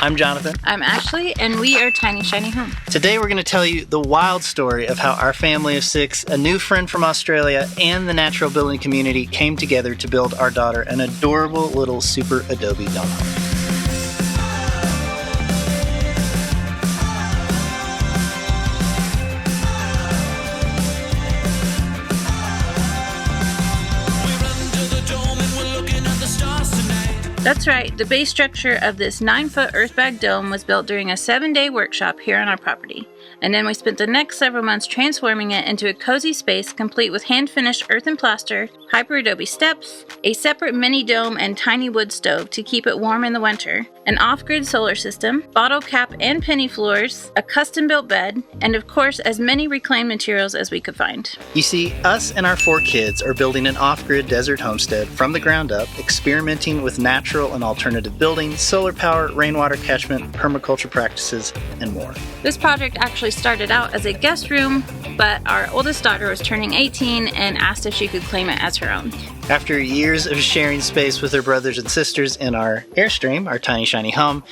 I'm Jonathan. I'm Ashley, and we are Tiny Shiny Home. Today we're going to tell you the wild story of how our family of 6, a new friend from Australia, and the natural building community came together to build our daughter an adorable little Superadobe dome home. That's right, the base structure of this 9-foot Earthbag dome was built during a 7-day workshop here on our property. And then we spent the next several months transforming it into a cozy space complete with hand-finished earthen plaster, Hyperadobe steps, a separate mini dome and tiny wood stove to keep it warm in the winter, an off-grid solar system, bottle cap and penny floors, a custom-built bed, and of course as many reclaimed materials as we could find. You see, us and our 4 kids are building an off-grid desert homestead from the ground up, experimenting with natural and alternative buildings, solar power, rainwater catchment, permaculture practices, and more. This project actually started out as a guest room, but our oldest daughter was turning 18 and asked if she could claim it as her own. After years of sharing space with her brothers and sisters in our Airstream, our tiny shiny home,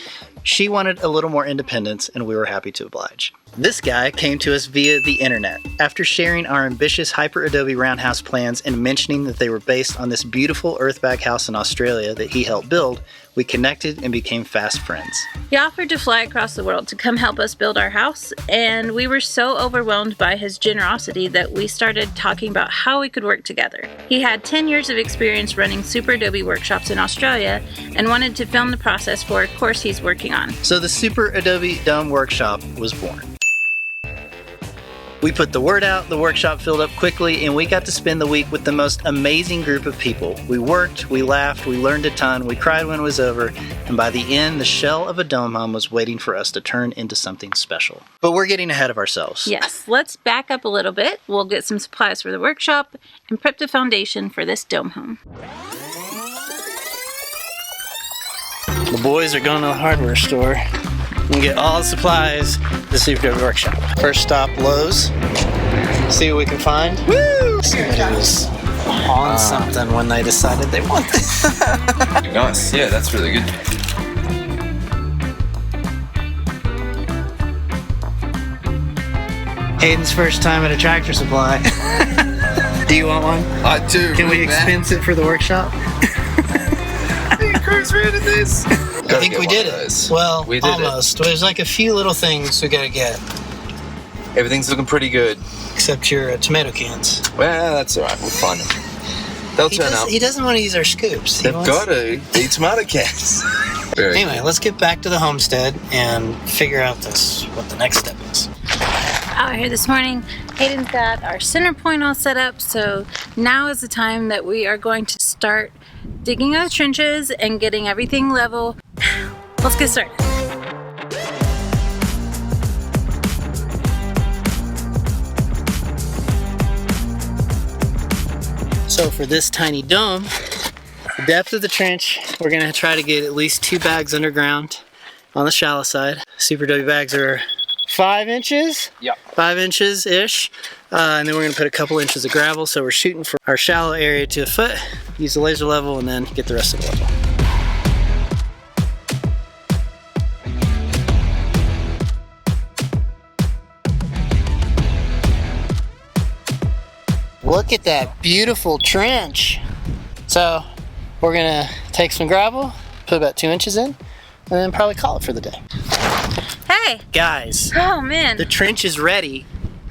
she wanted a little more independence, and we were happy to oblige. This guy came to us via the internet. After sharing our ambitious Hyperadobe roundhouse plans and mentioning that they were based on this beautiful Earthbag house in Australia that he helped build, we connected and became fast friends. He offered to fly across the world to come help us build our house, and we were so overwhelmed by his generosity that we started talking about how we could work together. He had 10 years of experience running Superadobe workshops in Australia and wanted to film the process for a course he's working on. So the Superadobe Dome Workshop was born. We put the word out, the workshop filled up quickly, and we got to spend the week with the most amazing group of people. We worked, we laughed, we learned a ton, we cried when it was over, and by the end, the shell of a dome home was waiting for us to turn into something special. But we're getting ahead of ourselves. Yes, let's back up a little bit. We'll get some supplies for the workshop and prep the foundation for this dome home. The boys are going to the hardware store and get all the supplies to the Superadobe workshop. First stop, Lowe's. See what we can find. Woo! Somebody was on something when they decided they want this. Nice, yeah, that's really good. Hayden's first time at a Tractor Supply. Do you want one? I do. Can we expense it for the workshop? Cruise ran into this. I think we did it. Well, we did almost. There's like a few little things we gotta get. Everything's looking pretty good. Except your tomato cans. Well, that's alright, we'll find them. They'll turn up. He doesn't want to use our scoops. They've got to eat tomato cans. Anyway, let's get back to the homestead and figure out what the next step is. Out here this morning, Hayden's got our center point all set up, so now is the time that we are going to start digging out the trenches and getting everything level. Let's get started. So for this tiny dome, the depth of the trench, we're going to try to get at least 2 bags underground on the shallow side. Superadobe bags are 5 inches? Yep. 5 inches-ish. And then we're going to put a couple inches of gravel, so we're shooting for our shallow area to a foot, use the laser level, and then get the rest of the level. Look at that beautiful trench. So we're going to take some gravel, put about 2 inches in, and then probably call it for the day. Hey! Guys, oh man, the trench is ready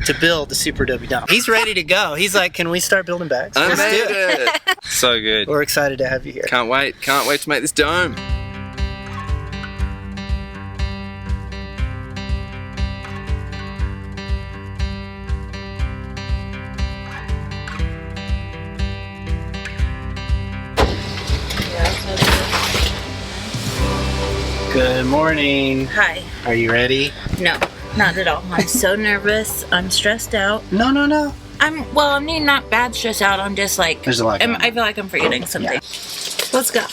to build the Superadobe dome. He's ready to go. He's like, can we start building bags? I Let's made do it. it. So good. We're excited to have you here. Can't wait to make this dome. Good morning. Hi. Are you ready? No, not at all. I'm so nervous. I'm stressed out. No. I'm not bad stressed out. I'm just like, There's a lot going on. I feel like I'm forgetting something. Yeah. Let's go.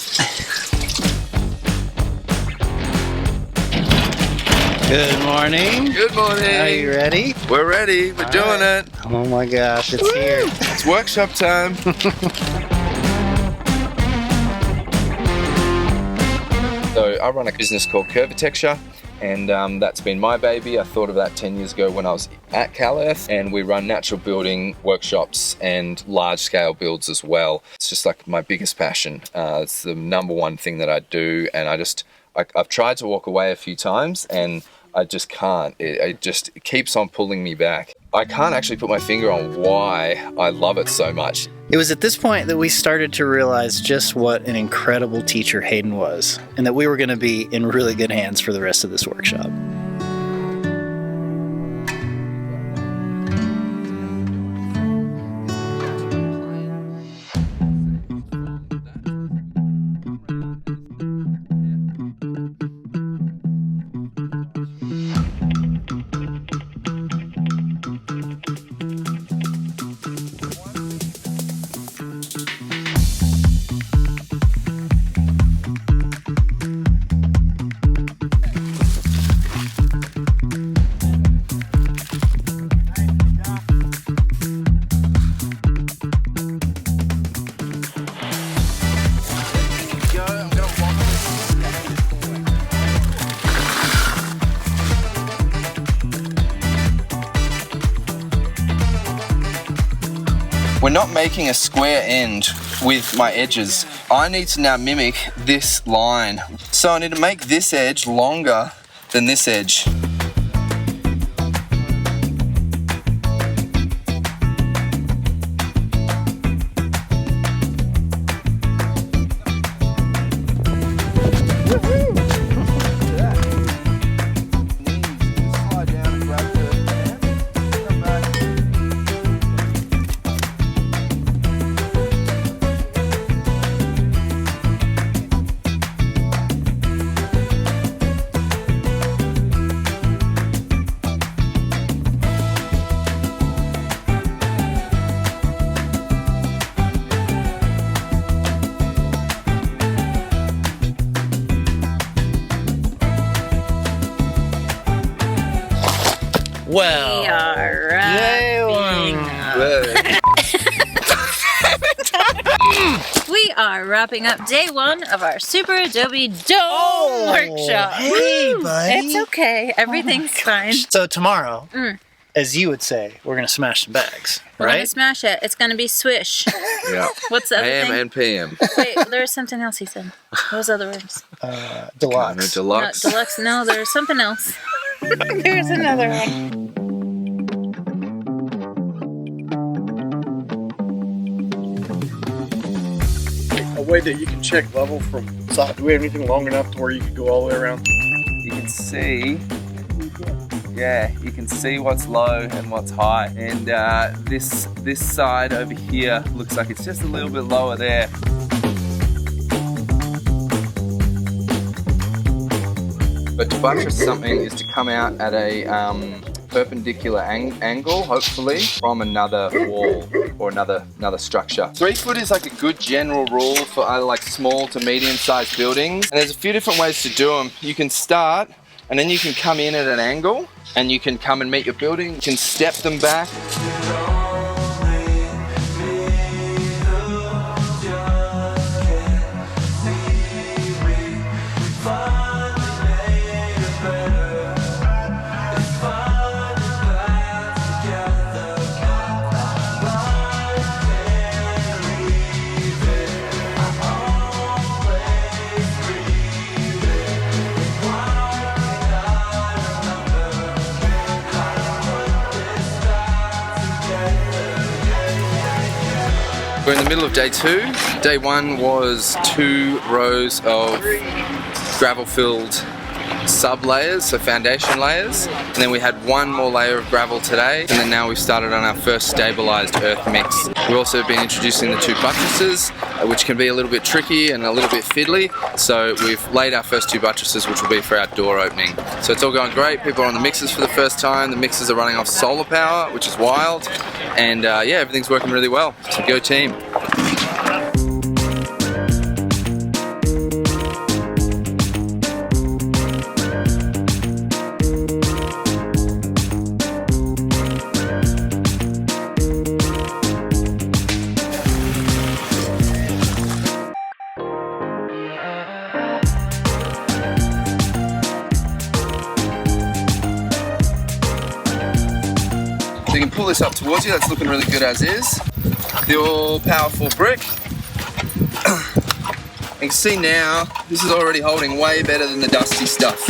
Good morning. Good morning. Are you ready? We're ready. We're doing it. Oh my gosh, it's here. It's workshop time. So I run a business called Curvatexture, and that's been my baby. I thought of that 10 years ago when I was at Earth, and we run natural building workshops and large scale builds as well. It's just like my biggest passion. It's the number one thing that I do, and I've tried to walk away a few times and I just can't. It just keeps on pulling me back. I can't actually put my finger on why I love it so much. It was at this point that we started to realize just what an incredible teacher Hayden was, and that we were going to be in really good hands for the rest of this workshop. We're not making a square end with my edges. I need to now mimic this line. So I need to make this edge longer than this edge. Well, We are wrapping up. We are wrapping up day one of our Superadobe Dome workshop. Hey, buddy. It's okay. Everything's fine. So tomorrow, as you would say, we're going to smash some bags, We're gonna right? smash it. It's gonna be swish. Yeah. What's the other AM thing? and PM. Wait, there was something else he said. What was the other words? Deluxe. Deluxe. No, deluxe. No, there's something else. There's another one. A way that you can check level from side. Do we have anything long enough to where you could go all the way around? You can see, yeah, you can see what's low and what's high. And this side over here looks like it's just a little bit lower there. But to buttress something is to come out at a perpendicular angle, hopefully, from another wall or another structure. 3 foot is like a good general rule for either like small to medium sized buildings. And there's a few different ways to do them. You can start and then you can come in at an angle and you can come and meet your building. You can step them back. We're in the middle of day 2. Day 1 was 2 rows of gravel-filled sub-layers, so foundation layers. And then we had 1 more layer of gravel today. And then now we've started on our first stabilized earth mix. We've also been introducing the 2 buttresses, which can be a little bit tricky and a little bit fiddly. So we've laid our first 2 buttresses, which will be for our door opening. So it's all going great. People are on the mixers for the first time. The mixers are running off solar power, which is wild. And yeah, everything's working really well. So go team. you can pull this up towards you. That's looking really good as is. The all-powerful brick. You can see now, this is already holding way better than the dusty stuff.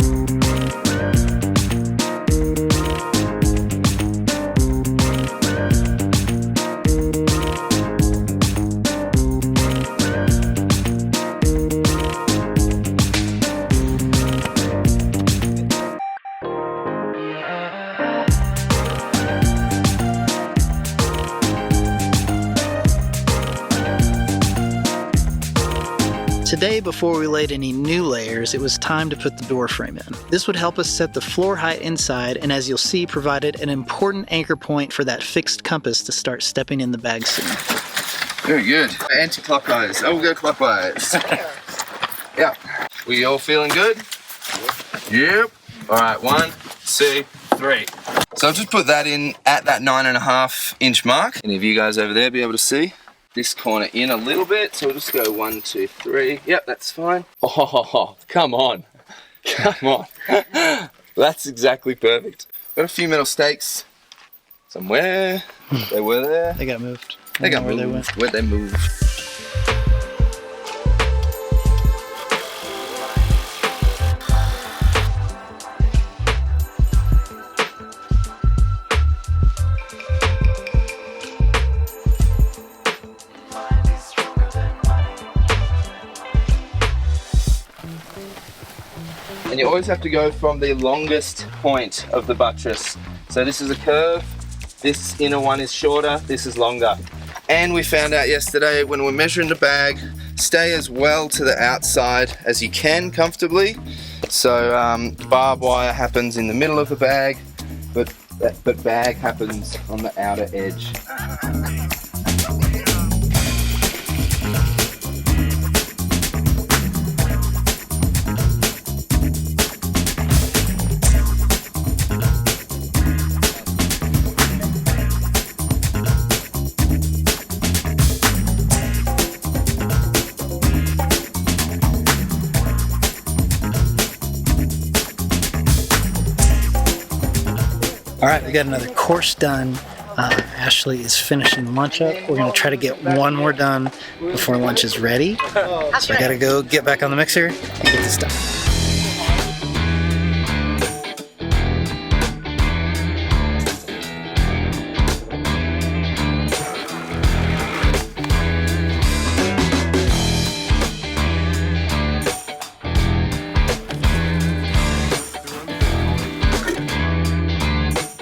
Today, before we laid any new layers, it was time to put the door frame in. This would help us set the floor height inside, and as you'll see, provided an important anchor point for that fixed compass to start stepping in the bag soon. Very good. Anti-clockwise. Oh, we'll go clockwise. Yeah. We all feeling good? Yep. All right, 1, 2, 3. So I've just put that in at that 9.5 inch mark. Any of you guys over there be able to see? This corner in a little bit, so we'll just go 1, 2, 3. Yep, that's fine. Oh, come on. Come on. That's exactly perfect. Got a few metal stakes somewhere. They were there. They got moved. They got where moved. they went. Where'd they move? And you always have to go from the longest point of the buttress. So this is a curve, this inner one is shorter, this is longer. And we found out yesterday when we're measuring the bag, stay as well to the outside as you can comfortably. So barbed wire happens in the middle of the bag, but bag happens on the outer edge. All right, we got another course done. Ashley is finishing lunch up. We're gonna try to get one more done before lunch is ready. So I gotta go get back on the mixer and get this done.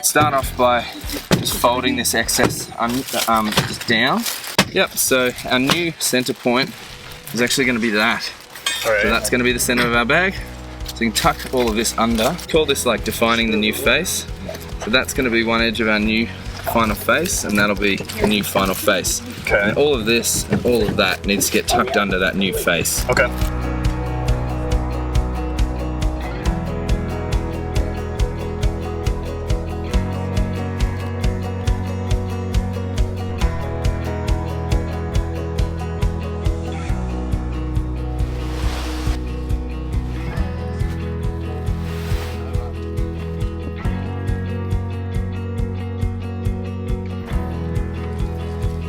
Start off by just folding this excess just down. Yep, so our new center point is actually going to be that. All right. So that's going to be the center of our bag. So you can tuck all of this under. Call this like defining the new face. So that's going to be one edge of our new final face, and that'll be the new final face. Okay. And all of this and all of that needs to get tucked under that new face. Okay.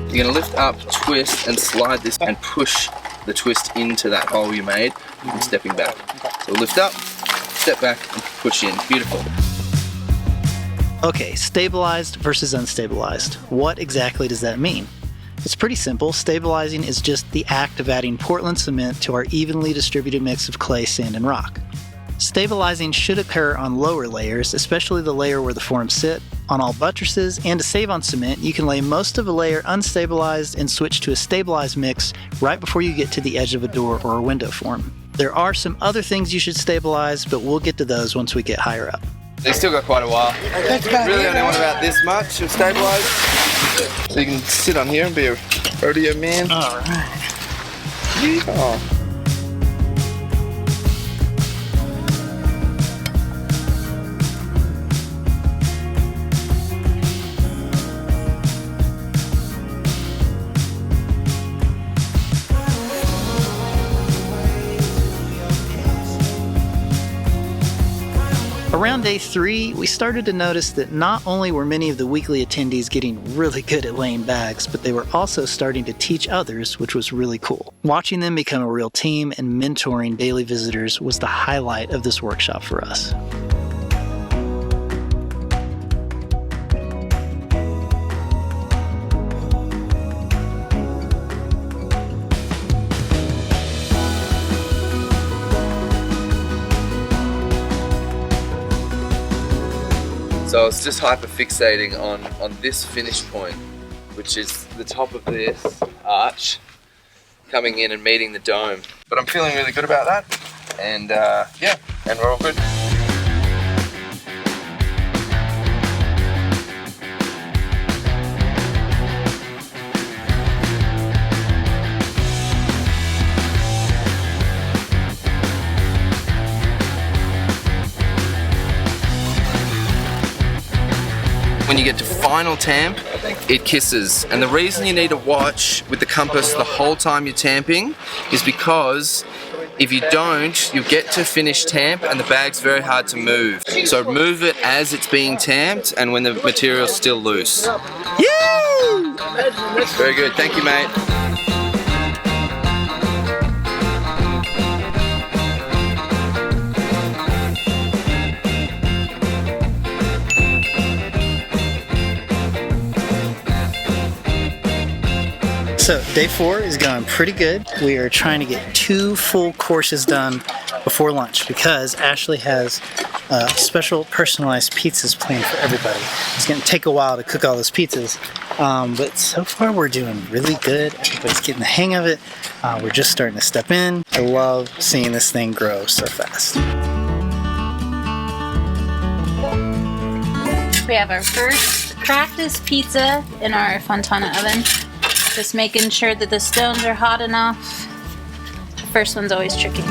You're going to lift up, twist, and slide this and push the twist into that hole you made and stepping back. So lift up, step back, and push in. Beautiful. Okay, stabilized versus unstabilized. What exactly does that mean? It's pretty simple. Stabilizing is just the act of adding Portland cement to our evenly distributed mix of clay, sand, and rock. Stabilizing should occur on lower layers, especially the layer where the forms sit, on all buttresses, and to save on cement, you can lay most of a layer unstabilized and switch to a stabilized mix right before you get to the edge of a door or a window form. There are some other things you should stabilize, but we'll get to those once we get higher up. They still got quite a while. Really only want about this much of stabilized. So you can sit on here and be a rodeo man. All right. Oh. Around day 3, we started to notice that not only were many of the weekly attendees getting really good at laying bags, but they were also starting to teach others, which was really cool. Watching them become a real team and mentoring daily visitors was the highlight of this workshop for us. So I was just hyper fixating on this finish point, which is the top of this arch coming in and meeting the dome. But I'm feeling really good about that, and yeah, and we're all good. When you get to final tamp, it kisses. And the reason you need to watch with the compass the whole time you're tamping is because if you don't, you'll get to finish tamp and the bag's very hard to move. So move it as it's being tamped and when the material's still loose. Yay! Very good, thank you, mate. So day 4 is going pretty good. We are trying to get 2 full courses done before lunch because Ashley has special personalized pizzas planned for everybody. It's going to take a while to cook all those pizzas, but so far we're doing really good. Everybody's getting the hang of it. We're just starting to step in. I love seeing this thing grow so fast. We have our first practice pizza in our Fontana oven. Just making sure that the stones are hot enough. The first one's always tricky.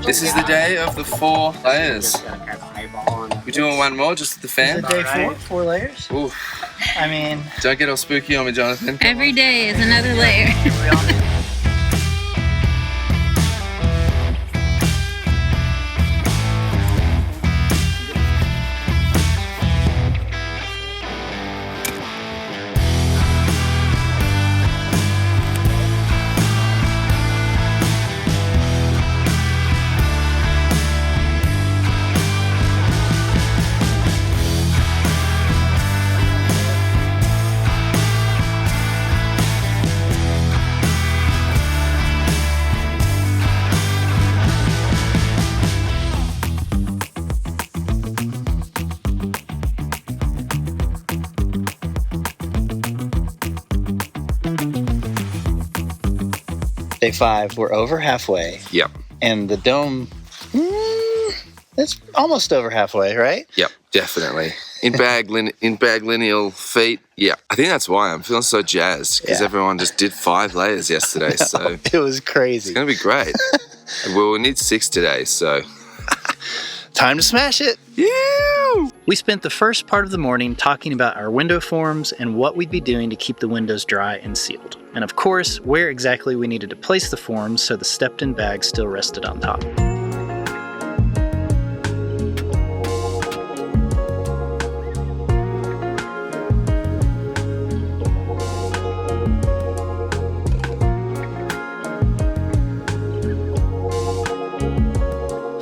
This is the day of the 4 layers. We're doing one more just at the fan. Is it day 4? 4 layers? Oof. I mean, Don't get all spooky on me, Jonathan. Every day is another layer. day 5, we're over halfway. Yep. And the dome, it's almost over halfway, right? Yep, definitely. In bag lineal feet. Yeah, I think that's why I'm feeling so jazzed because everyone just did 5 layers yesterday. So it was crazy. It's gonna be great. We'll need 6 today, so time to smash it. Yeah. We spent the first part of the morning talking about our window forms and what we'd be doing to keep the windows dry and sealed. And of course, where exactly we needed to place the forms so the stepped-in bag still rested on top.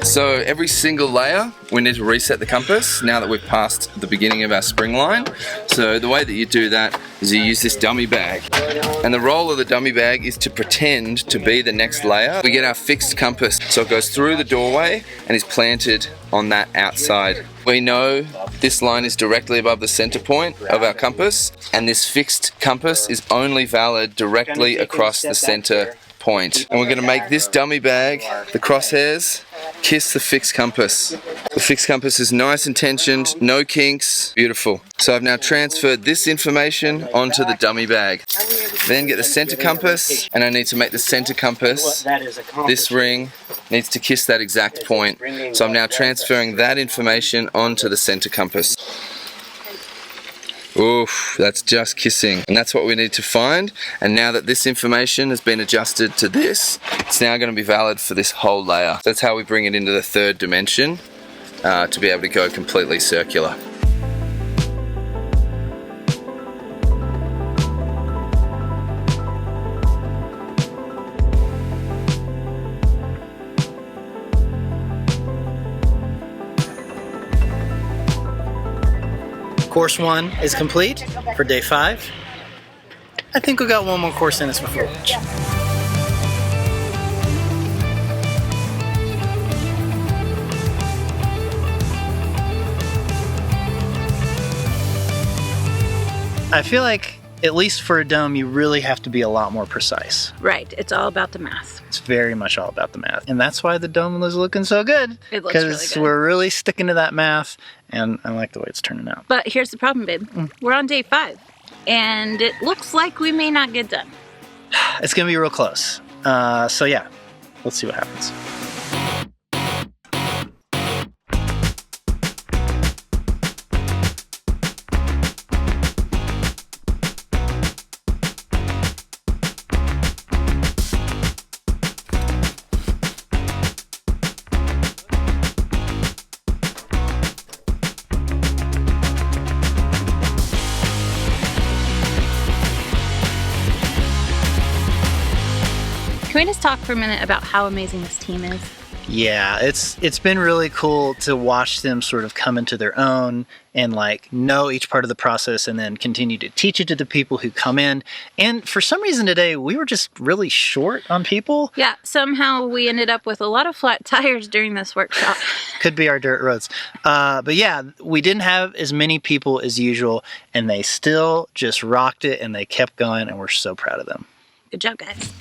So every single layer, we need to reset the compass now that we've passed the beginning of our spring line. So So the way that you do that is you use this dummy bag. And the role of the dummy bag is to pretend to be the next layer. We get our fixed compass. So it goes through the doorway and is planted on that outside. We know this line is directly above the center point of our compass, and this fixed compass is only valid directly across the center point. And we're going to make this dummy bag, the crosshairs, kiss the fixed compass. The fixed compass is nice and tensioned, no kinks, beautiful. So I've now transferred this information onto the dummy bag. Then get the center compass, and I need to make the center compass, this ring, needs to kiss that exact point. So I'm now transferring that information onto the center compass. Oof, that's just kissing. And that's what we need to find. And now that this information has been adjusted to this, it's now going to be valid for this whole layer. That's how we bring it into the third dimension to be able to go completely circular. Course 1 is complete for day 5. I think we got one more course in us before lunch. I feel like, at least for a dome, you really have to be a lot more precise. Right, it's all about the math. It's very much all about the math. And that's why the dome is looking so good. It looks really Because good. we're really sticking to that math, and I like the way it's turning out. But here's the problem, babe. We're on day 5, and it looks like we may not get done. It's gonna be real close. So yeah, let's see what happens. Can we just talk for a minute about how amazing this team is? Yeah, it's been really cool to watch them sort of come into their own and like know each part of the process and then continue to teach it to the people who come in. And for some reason today, we were just really short on people. Yeah, somehow we ended up with a lot of flat tires during this workshop. Could be our dirt roads. But yeah, we didn't have as many people as usual, and they still just rocked it and they kept going, and we're so proud of them. Good job, guys.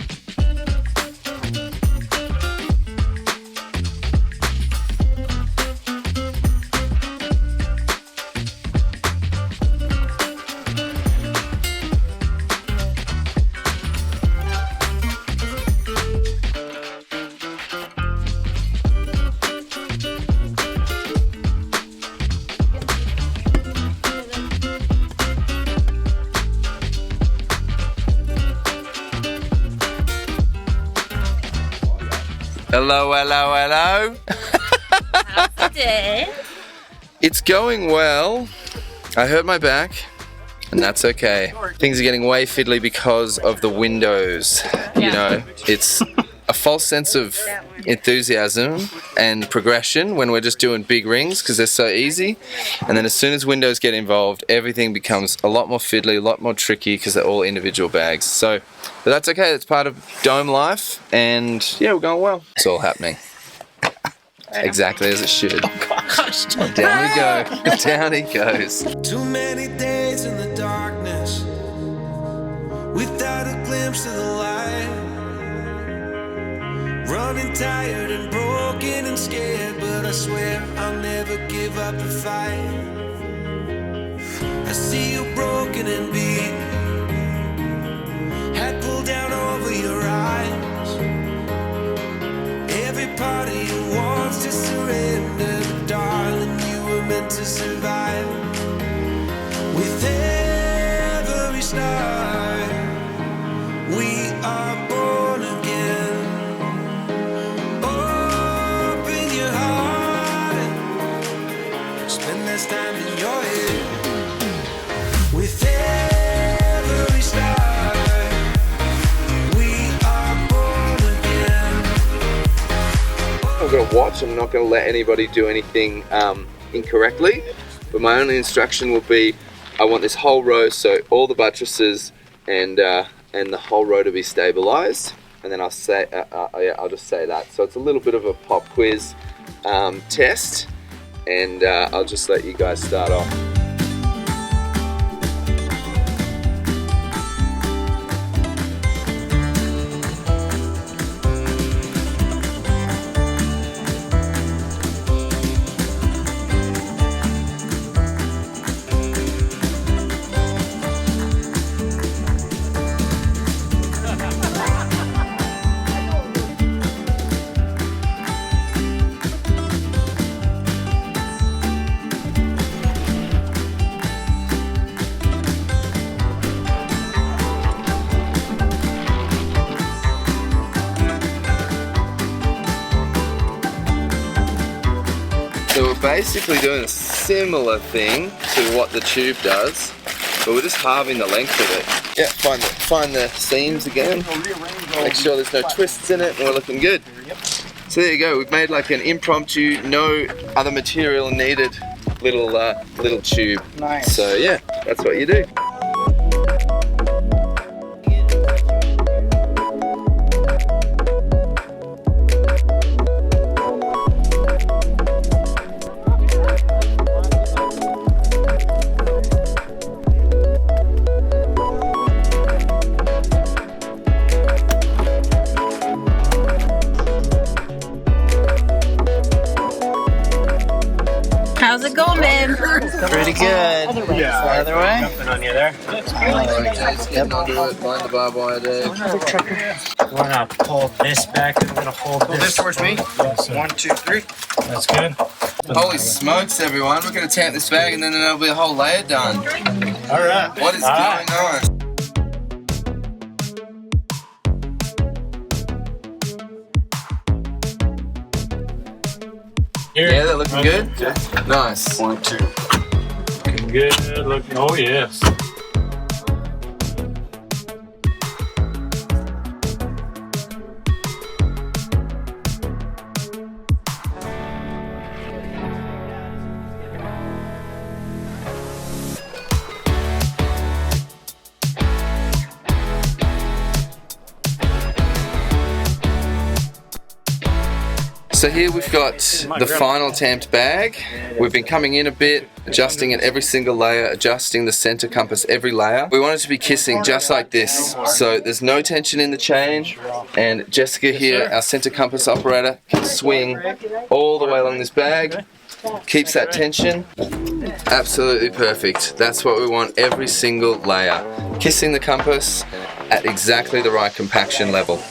Hello, hello, hello. How's the day? It's going well. I hurt my back, and that's okay. Things are getting way fiddly because of the windows. You know, it's a false sense of enthusiasm and progression when we're just doing big rings because they're so easy. And then as soon as windows get involved, everything becomes a lot more fiddly, a lot more tricky because they're all individual bags. So, but that's okay. It's part of dome life, and yeah, we're going well. It's all happening. Exactly as it should. Gosh. Down we go. Down he goes. Too many days in the darkness without a glimpse of the light. Running tired and broken and scared, but I swear I'll never give up the fight. I see you broken and beat, head pulled down over your eyes. Every part of you wants to surrender, but darling, you were meant to survive. With every start, we are born again. Open your heart and spend less time in your head. With every start, we are born again. I'm going to watch. I'm not going to let anybody do anything incorrectly, but my only instruction will be I want this whole row, so all the buttresses and the whole row to be stabilized. And then I'll say, I'll just say that. So it's a little bit of a pop quiz test, and I'll just let you guys start off. So we're basically doing a similar thing to what the tube does, but we're just halving the length of it. Yeah, find the seams again, make sure there's no twists in it, and we're looking good. So there you go, we've made like an impromptu, no other material needed little tube. Nice. So yeah, that's what you do. How's it going, babe? Pretty good. Yeah. Other way? Nothing on you there. Getting onto it, find the barbed wire there. We're gonna pull this back and we're gonna hold Pull this towards me. Yes, sir. 1, 2, 3. That's good. Holy smokes, everyone. We're going to tamp this bag and then there'll be a whole layer done. All right. What is going on? Here. Yeah, they're looking good? Nice. 1, 2. Looking good. Looking. Oh yes. So here we've got the final tamped bag. We've been coming in a bit, adjusting at every single layer, adjusting the center compass every layer. We want it to be kissing just like this, so there's no tension in the chain, and Jessica here, our center compass operator, can swing all the way along this bag, keeps that tension. Absolutely perfect. That's what we want every single layer. Kissing the compass at exactly the right compaction level.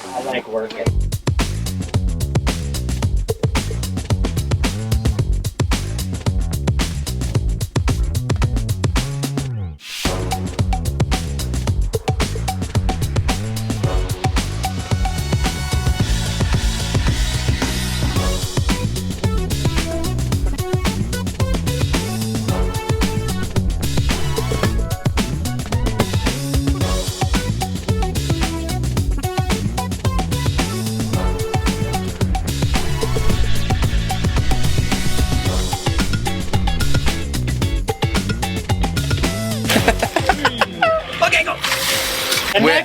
We're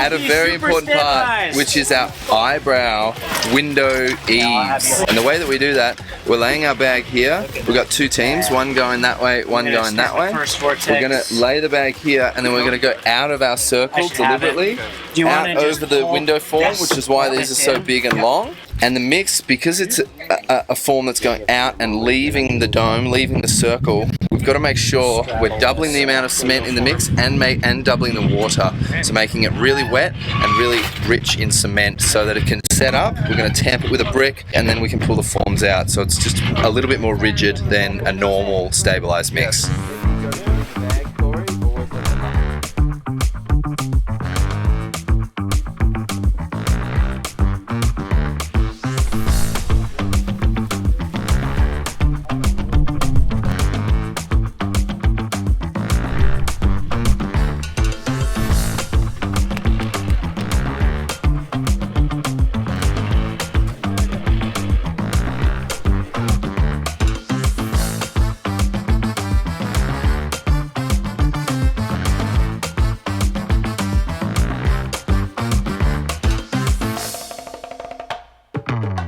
at a very important part, which is our eyebrow window eaves. And the way that we do that, we're laying our bag here. We've got two teams, one going that way, one going that way. We're going to lay the bag here, and then we're going to go out of our circle deliberately, out over the window form, which is why these are so big and long. And the mix, because it's a form that's going out and leaving the dome, leaving the circle, we've got to make sure we're doubling the amount of cement in the mix and doubling the water. So making it really wet and really rich in cement so that it can set up. We're going to tamp it with a brick and then we can pull the forms out. So it's just a little bit more rigid than a normal stabilized mix.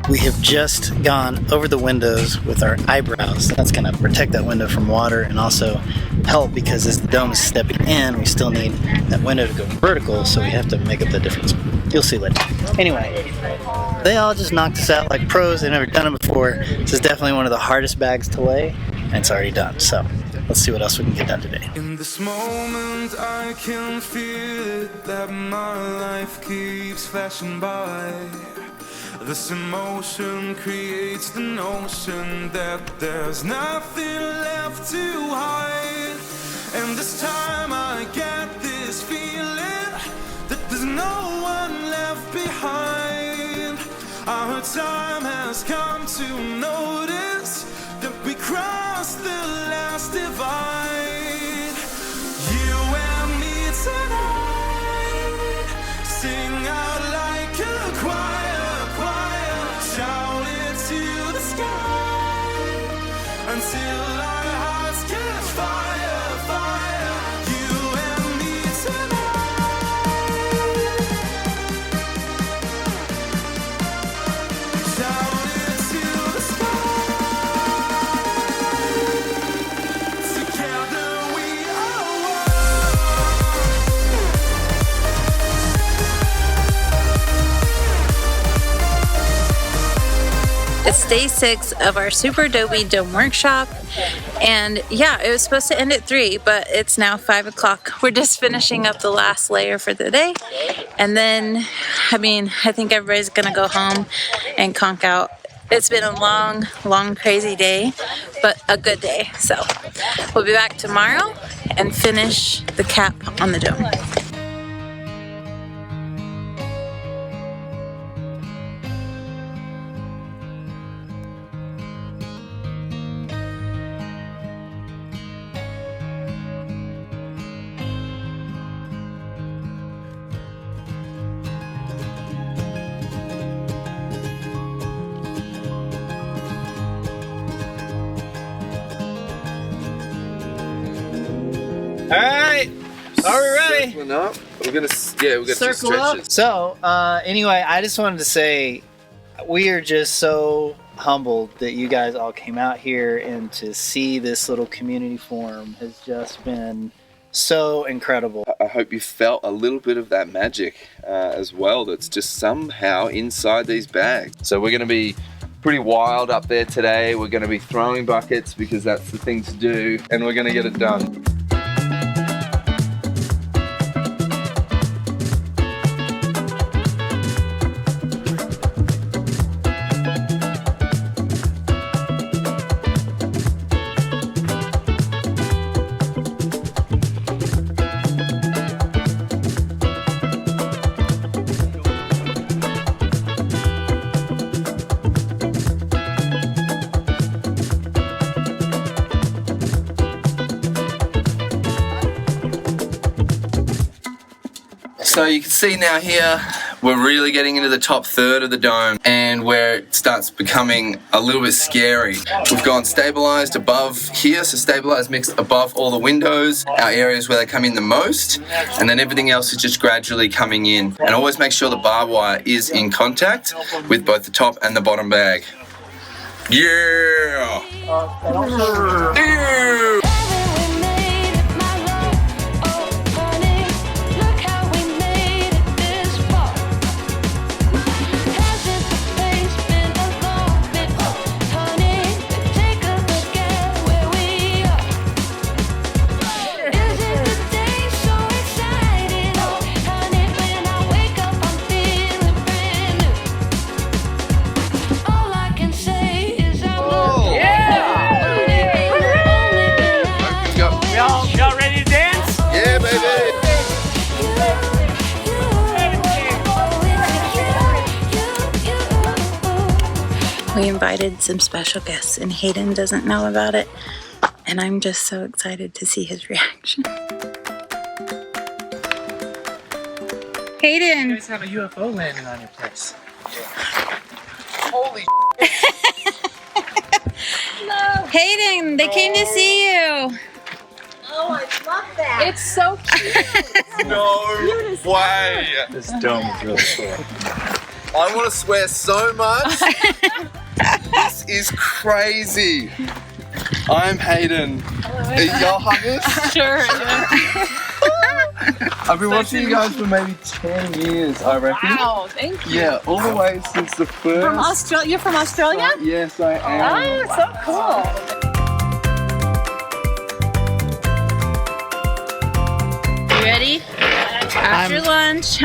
We have just gone over the windows with our eyebrows. That's gonna protect that window from water and also help because as the dome is stepping in, we still need that window to go vertical, so we have to make up the difference. You'll see later. Anyway, they all just knocked us out like pros. They've never done it before. This is definitely one of the hardest bags to lay, and it's already done. So let's see what else we can get done today. In this moment I can feel it, that my life keeps flashing by. This emotion creates the notion that there's nothing left to hide. And this time I get this feeling that there's no one left behind. Our time has come to notice that we crossed the last divide. You and me tonight, sing out like a choir, choir, shout it to the sky until our hearts catch fire, fire. You and me tonight, shout it to the sky. Together we are one. It's day 6 of our Superadobe dome workshop, and yeah, it was supposed to end at 3, but it's now 5 o'clock. We're just finishing up the last layer for the day, and then, I think everybody's gonna go home and conk out. It's been a long, crazy day, but a good day. So we'll be back tomorrow and finish the cap on the dome. All right, are we ready? Circling up. We're gonna Circle up. So, anyway, I just wanted to say we are just so humbled that you guys all came out here, and to see this little community form has just been so incredible. I hope you felt a little bit of that magic as well that's just somehow inside these bags. So we're gonna be pretty wild up there today. We're gonna be throwing buckets because that's the thing to do, and we're gonna get it done. So you can see now here, we're really getting into the top third of the dome and where it starts becoming a little bit scary. We've gone stabilized above here, so stabilized mixed above all the windows, our areas where they come in the most, and then everything else is just gradually coming in. And always make sure the barbed wire is in contact with both the top and the bottom bag. Yeah! Yeah! We invited some special guests, and Hayden doesn't know about it, and I'm just so excited to see his reaction. Hayden! You guys have a UFO landing on your place. Holy No. Hayden, they came to see you! Oh, I love that. It's so cute! no way! This dome is really cool. I want to swear so much. This is crazy. I'm Hayden. Are y'all huggers? Sure. I've been watching you guys for maybe 10 years, I reckon. Wow, thank you. Yeah, all the way since the first. From Australia? You're from Australia? Yes, I am. Oh, so cool. You ready? After lunch,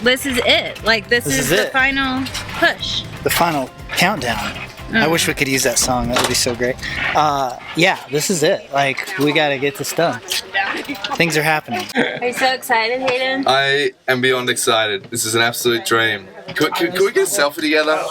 this is it. Like, this is the it. final push. The final countdown. I wish we could use that song. That would be so great. Yeah, this is it. Like, we gotta get this done. Things are happening. Are you so excited, Hayden? I am beyond excited. This is an absolute dream. Could we get a selfie together?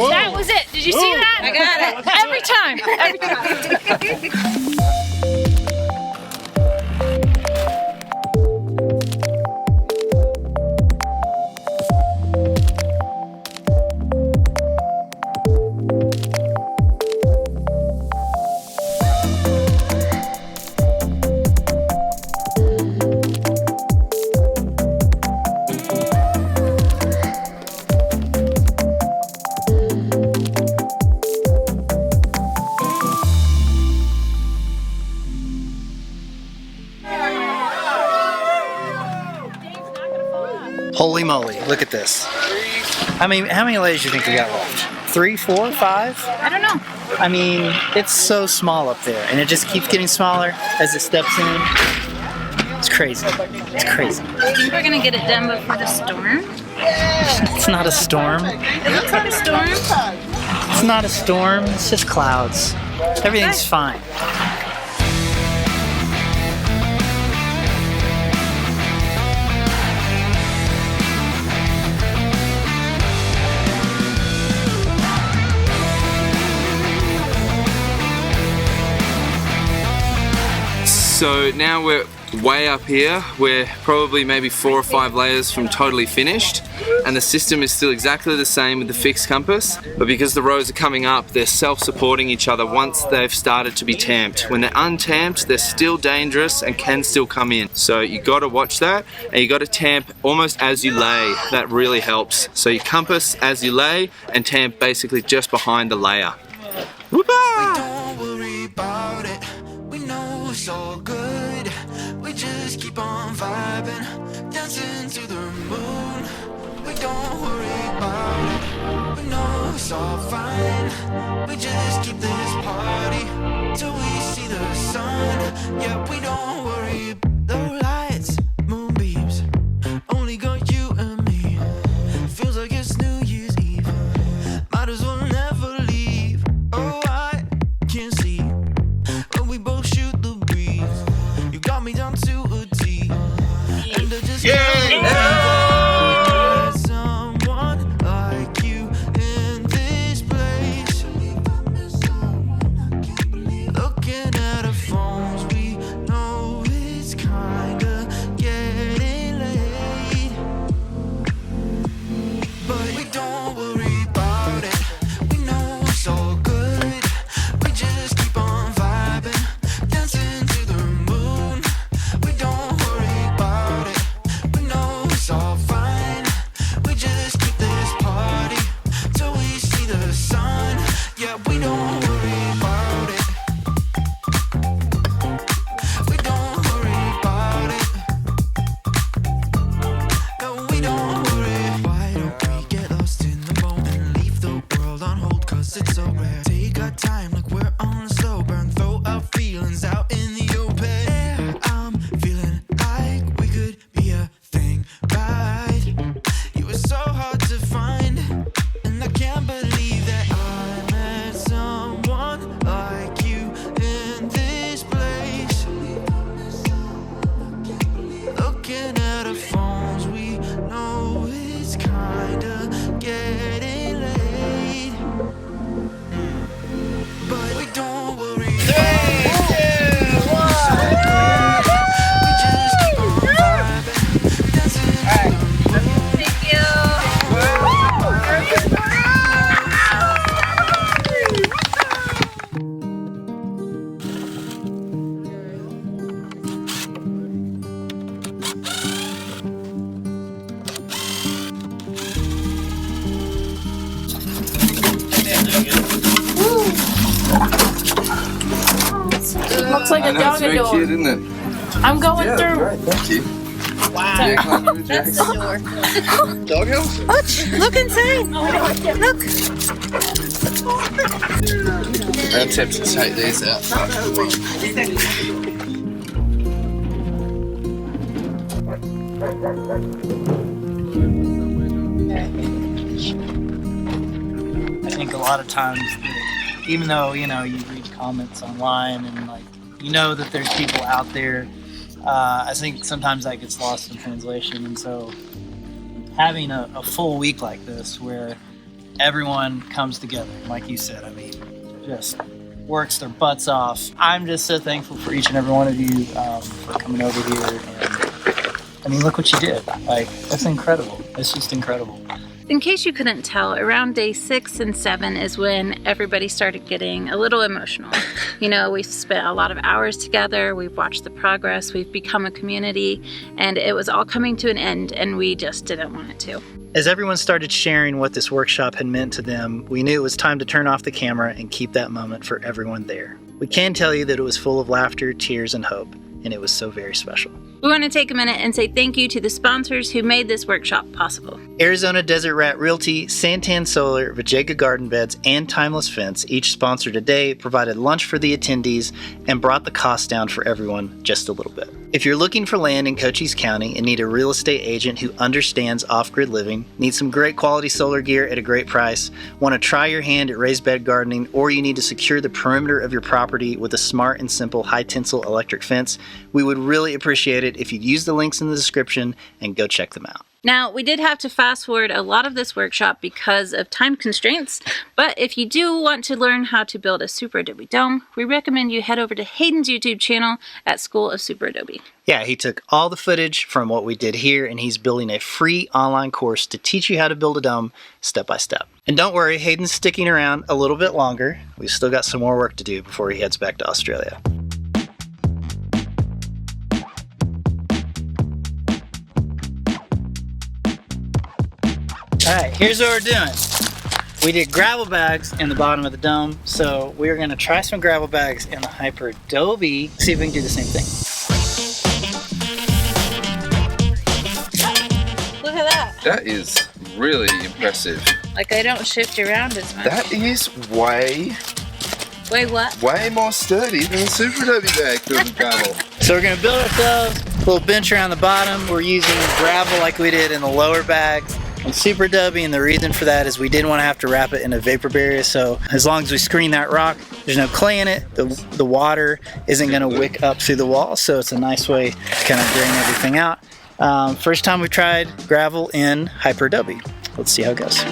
That was it. Did you see that? I got it. Every time. Every time. Holy moly, look at this. I mean, how many layers do you think we got left? 3, 4, 5? I don't know. I mean, it's so small up there, and it just keeps getting smaller as it steps in. It's crazy. It's crazy. I think we're gonna get it done before the storm. It's not a storm. It looks like a storm. It's not a storm. It's just clouds. Everything's fine. So now we're way up here. We're probably maybe 4 or 5 layers from totally finished, and the system is still exactly the same with the fixed compass, but because the rows are coming up, they're self-supporting each other once they've started to be tamped. When they're untamped, they're still dangerous and can still come in. So you got to watch that, and you got to tamp almost as you lay. That really helps. So you compass as you lay and tamp basically just behind the layer. Whoop-ah! Don't worry about it. We know it's all good. We just keep on vibing, dancing to the moon. We don't worry about it. We know it's all fine. We just keep this party till we see the sun. Yeah, we don't worry. The lights, moonbeams, only got you and me. Feels like it's New Year's Eve. Might as well never leave. Oh, I can't sleep when we both shoot the breeze. You got me down to a T, and I just can't find someone like you in this place. Looking at our phones, we know it's kinda getting late, but we don't worry about it. We know it's all good. We just keep on vibing, dancing to the moon. We don't worry about it. We know it's all fine. We just keep this party till we see the sun. Yeah, we don't worry about it. We don't worry about it. No, we don't worry. Why don't we get lost in the moment? Leave the world on hold, cause it's so rare. Take our time like we're on a slow burn. Throw our feelings out in the open air. I'm feeling like we could be a thing, right? You were so hard to find, and I can't believe that I met someone like you in this place. Looking at our phones, we know Looks like a It's very dog cute, isn't it? I'm going Yeah, through. great, thank you. Wow. Yeah, can I do it, That's Jack? the door. Dog house? Look inside. Look. I'm tempted to take these out. I think a lot of times, even though, you read comments online and that there's people out there, I think sometimes that gets lost in translation. And so having a full week like this where everyone comes together, like you said, just works their butts off. I'm just so thankful for each and every one of you for coming over here. And look what you did. That's incredible. It's just incredible. In case you couldn't tell, around day 6 and 7 is when everybody started getting a little emotional. We've spent a lot of hours together, we've watched the progress, we've become a community, and it was all coming to an end, and we just didn't want it to. As everyone started sharing what this workshop had meant to them, we knew it was time to turn off the camera and keep that moment for everyone there. We can tell you that it was full of laughter, tears, and hope, and it was so very special. We want to take a minute and say thank you to the sponsors who made this workshop possible. Arizona Desert Rat Realty, Santan Solar, Vajayga Garden Beds, and Timeless Fence, each sponsored a day, provided lunch for the attendees, and brought the cost down for everyone just a little bit. If you're looking for land in Cochise County and need a real estate agent who understands off-grid living, need some great quality solar gear at a great price, want to try your hand at raised bed gardening, or you need to secure the perimeter of your property with a smart and simple high-tensile electric fence, we would really appreciate it if you'd use the links in the description and go check them out. Now, we did have to fast forward a lot of this workshop because of time constraints, but if you do want to learn how to build a Superadobe dome, we recommend you head over to Hayden's YouTube channel at School of Superadobe. Yeah, he took all the footage from what we did here, and he's building a free online course to teach you how to build a dome step by step. And don't worry, Hayden's sticking around a little bit longer. We've still got some more work to do before he heads back to Australia. Alright, here's what we're doing. We did gravel bags in the bottom of the dome, so we're going to try some gravel bags in the Hyperadobe, see if we can do the same thing. Look at that. That is really impressive. They don't shift around as much. That is way more sturdy than a Superadobe bag filled with gravel. So we're going to build ourselves a little bench around the bottom. We're using gravel like we did in the lower bags on Superadobe, and the reason for that is we didn't want to have to wrap it in a vapor barrier, so as long as we screen that rock, there's no clay in it, the water isn't going to wick up through the wall, so it's a nice way to kind of drain everything out. First time we tried gravel in Hyperadobe. Let's see how it goes.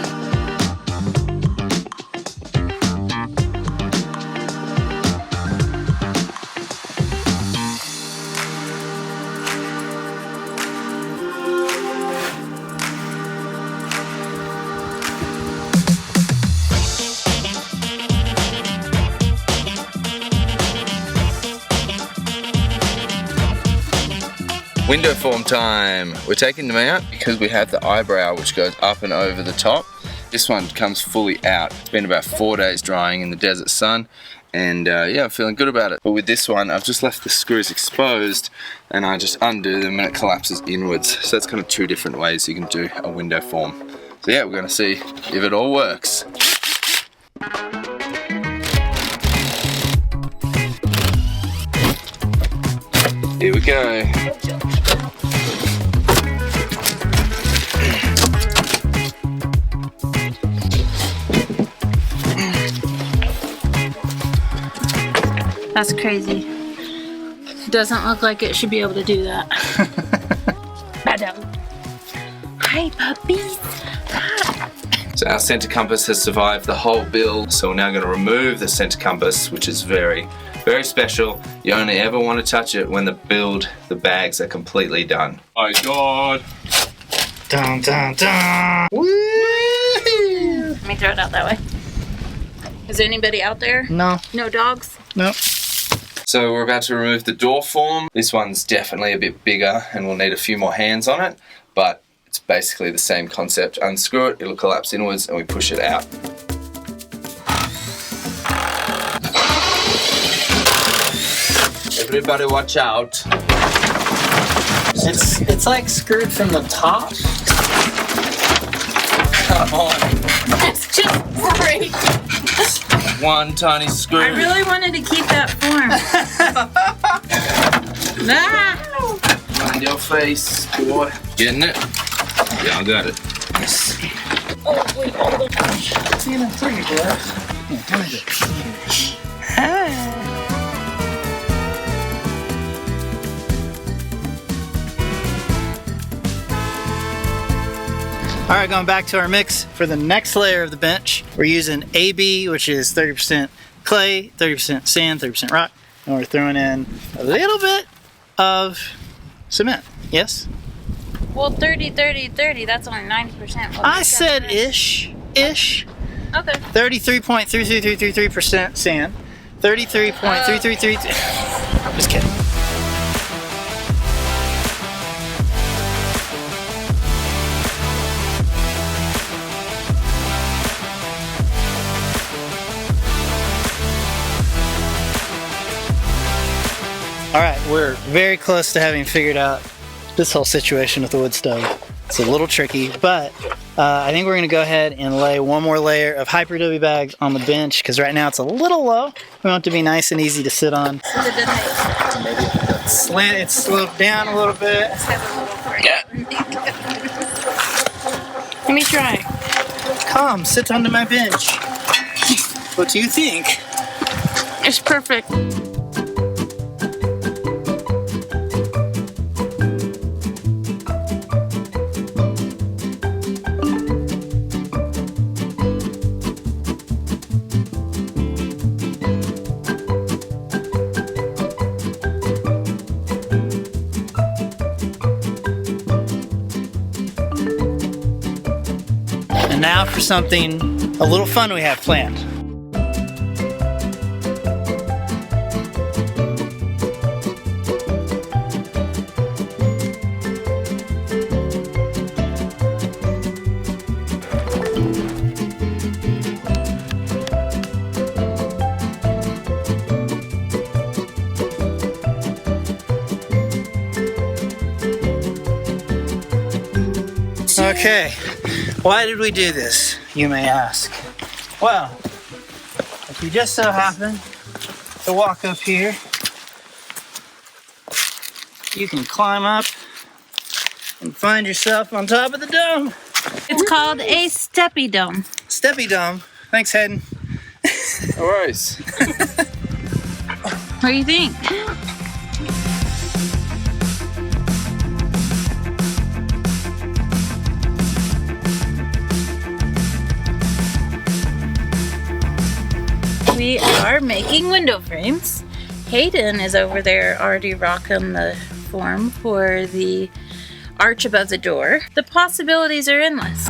Window form time. We're taking them out because we have the eyebrow which goes up and over the top. This one comes fully out. It's been about 4 days drying in the desert sun, and yeah, I'm feeling good about it. But with this one, I've just left the screws exposed and I just undo them and it collapses inwards. So that's kind of 2 different ways you can do a window form. So yeah, we're gonna see if it all works. Here we go. That's crazy. Doesn't look like it should be able to do that. Bad dog. Hi, puppies. So our center compass has survived the whole build, so we're now going to remove the center compass, which is very, very special. You only ever want to touch it when the bags are completely done. Oh God! Dun, dun, dun. Woo! Let me throw it out that way. Is anybody out there? No. No dogs? Nope. So we're about to remove the door form. This one's definitely a bit bigger and we'll need a few more hands on it, but it's basically the same concept. Unscrew it, it'll collapse inwards and we push it out. Everybody watch out. It's like screwed from the top. Come on. It's just great. One tiny screw. I really wanted to keep that form. Ah! Mind your face, boy. Getting it? Yeah, I got it. Oh, wait, hold on. All right, going back to our mix for the next layer of the bench. We're using AB, which is 30% clay, 30% sand, 30% rock, and we're throwing in a little bit of cement. Yes? Well, 30, 30, 30, that's only 90%. What I is said that? ish. Okay. 33.3333% sand, 33.333. Just kidding. All right, we're very close to having figured out this whole situation with the wood stove. It's a little tricky, but I think we're gonna go ahead and lay one more layer of Hyperadobe bags on the bench because right now it's a little low. We want it to be nice and easy to sit on. It's sloped down a little bit. Let me try. Come, sit onto my bench. What do you think? It's perfect. And now for something a little fun we have planned. Okay, why did we do this, you may ask? Well, if you just so happen to walk up here, you can climb up and find yourself on top of the dome. It's called a steppy dome. Steppy dome. Thanks, Hayden. No worries. What do you think? We are making window frames. Hayden is over there already rocking the form for the arch above the door. The possibilities are endless.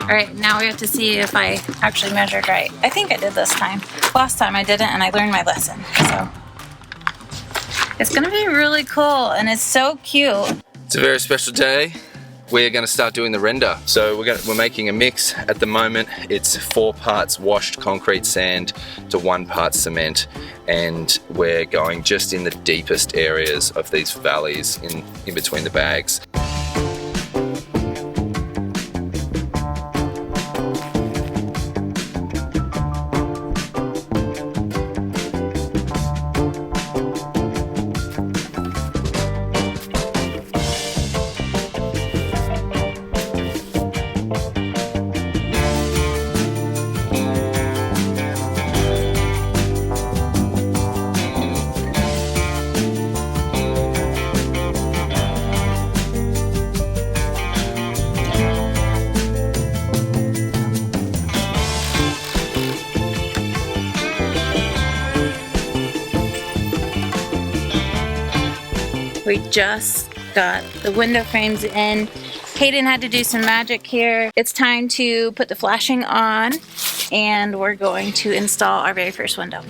Alright, now we have to see if I actually measured right. I think I did this time. Last time I didn't and I learned my lesson, so. It's gonna be really cool and it's so cute. It's a very special day. We're going to start doing the render. So we're making a mix at the moment. It's 4 parts washed concrete sand to 1 part cement, and we're going just in the deepest areas of these valleys in between the bags. We just got the window frames in. Hayden had to do some magic here. It's time to put the flashing on and we're going to install our very first window.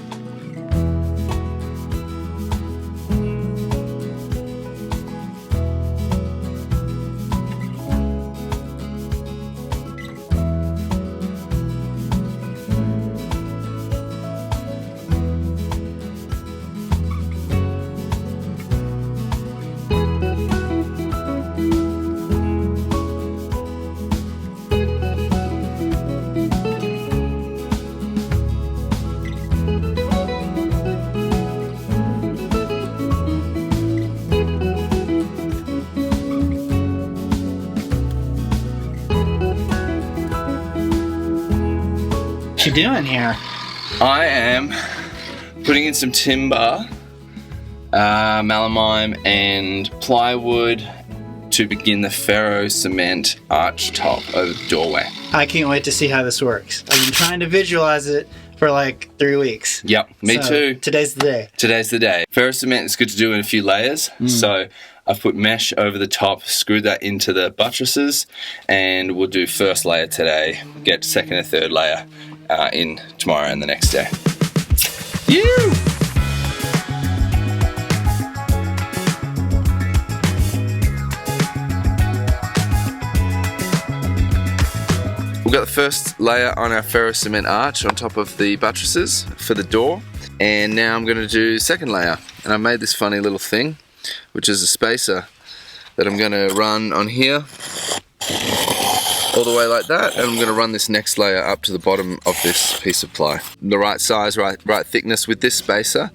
What you doing here? I am putting in some timber, melamine and plywood to begin the Ferro-cement Arch top over the doorway. I can't wait to see how this works. I've been trying to visualize it for like 3 weeks. Yep, me too. Today's the day. Today's the day. Ferro-cement is good to do in a few layers. So I've put mesh over the top, screwed that into the buttresses, and we'll do first layer today, get second and third layer in tomorrow and the next day. You! We've got the first layer on our Ferro-cement Arch on top of the buttresses for the door, and now I'm going to do second layer. And I made this funny little thing, which is a spacer that I'm going to run on here all the way like that, and I'm going to run this next layer up to the bottom of this piece of ply. The right size, right thickness with this spacer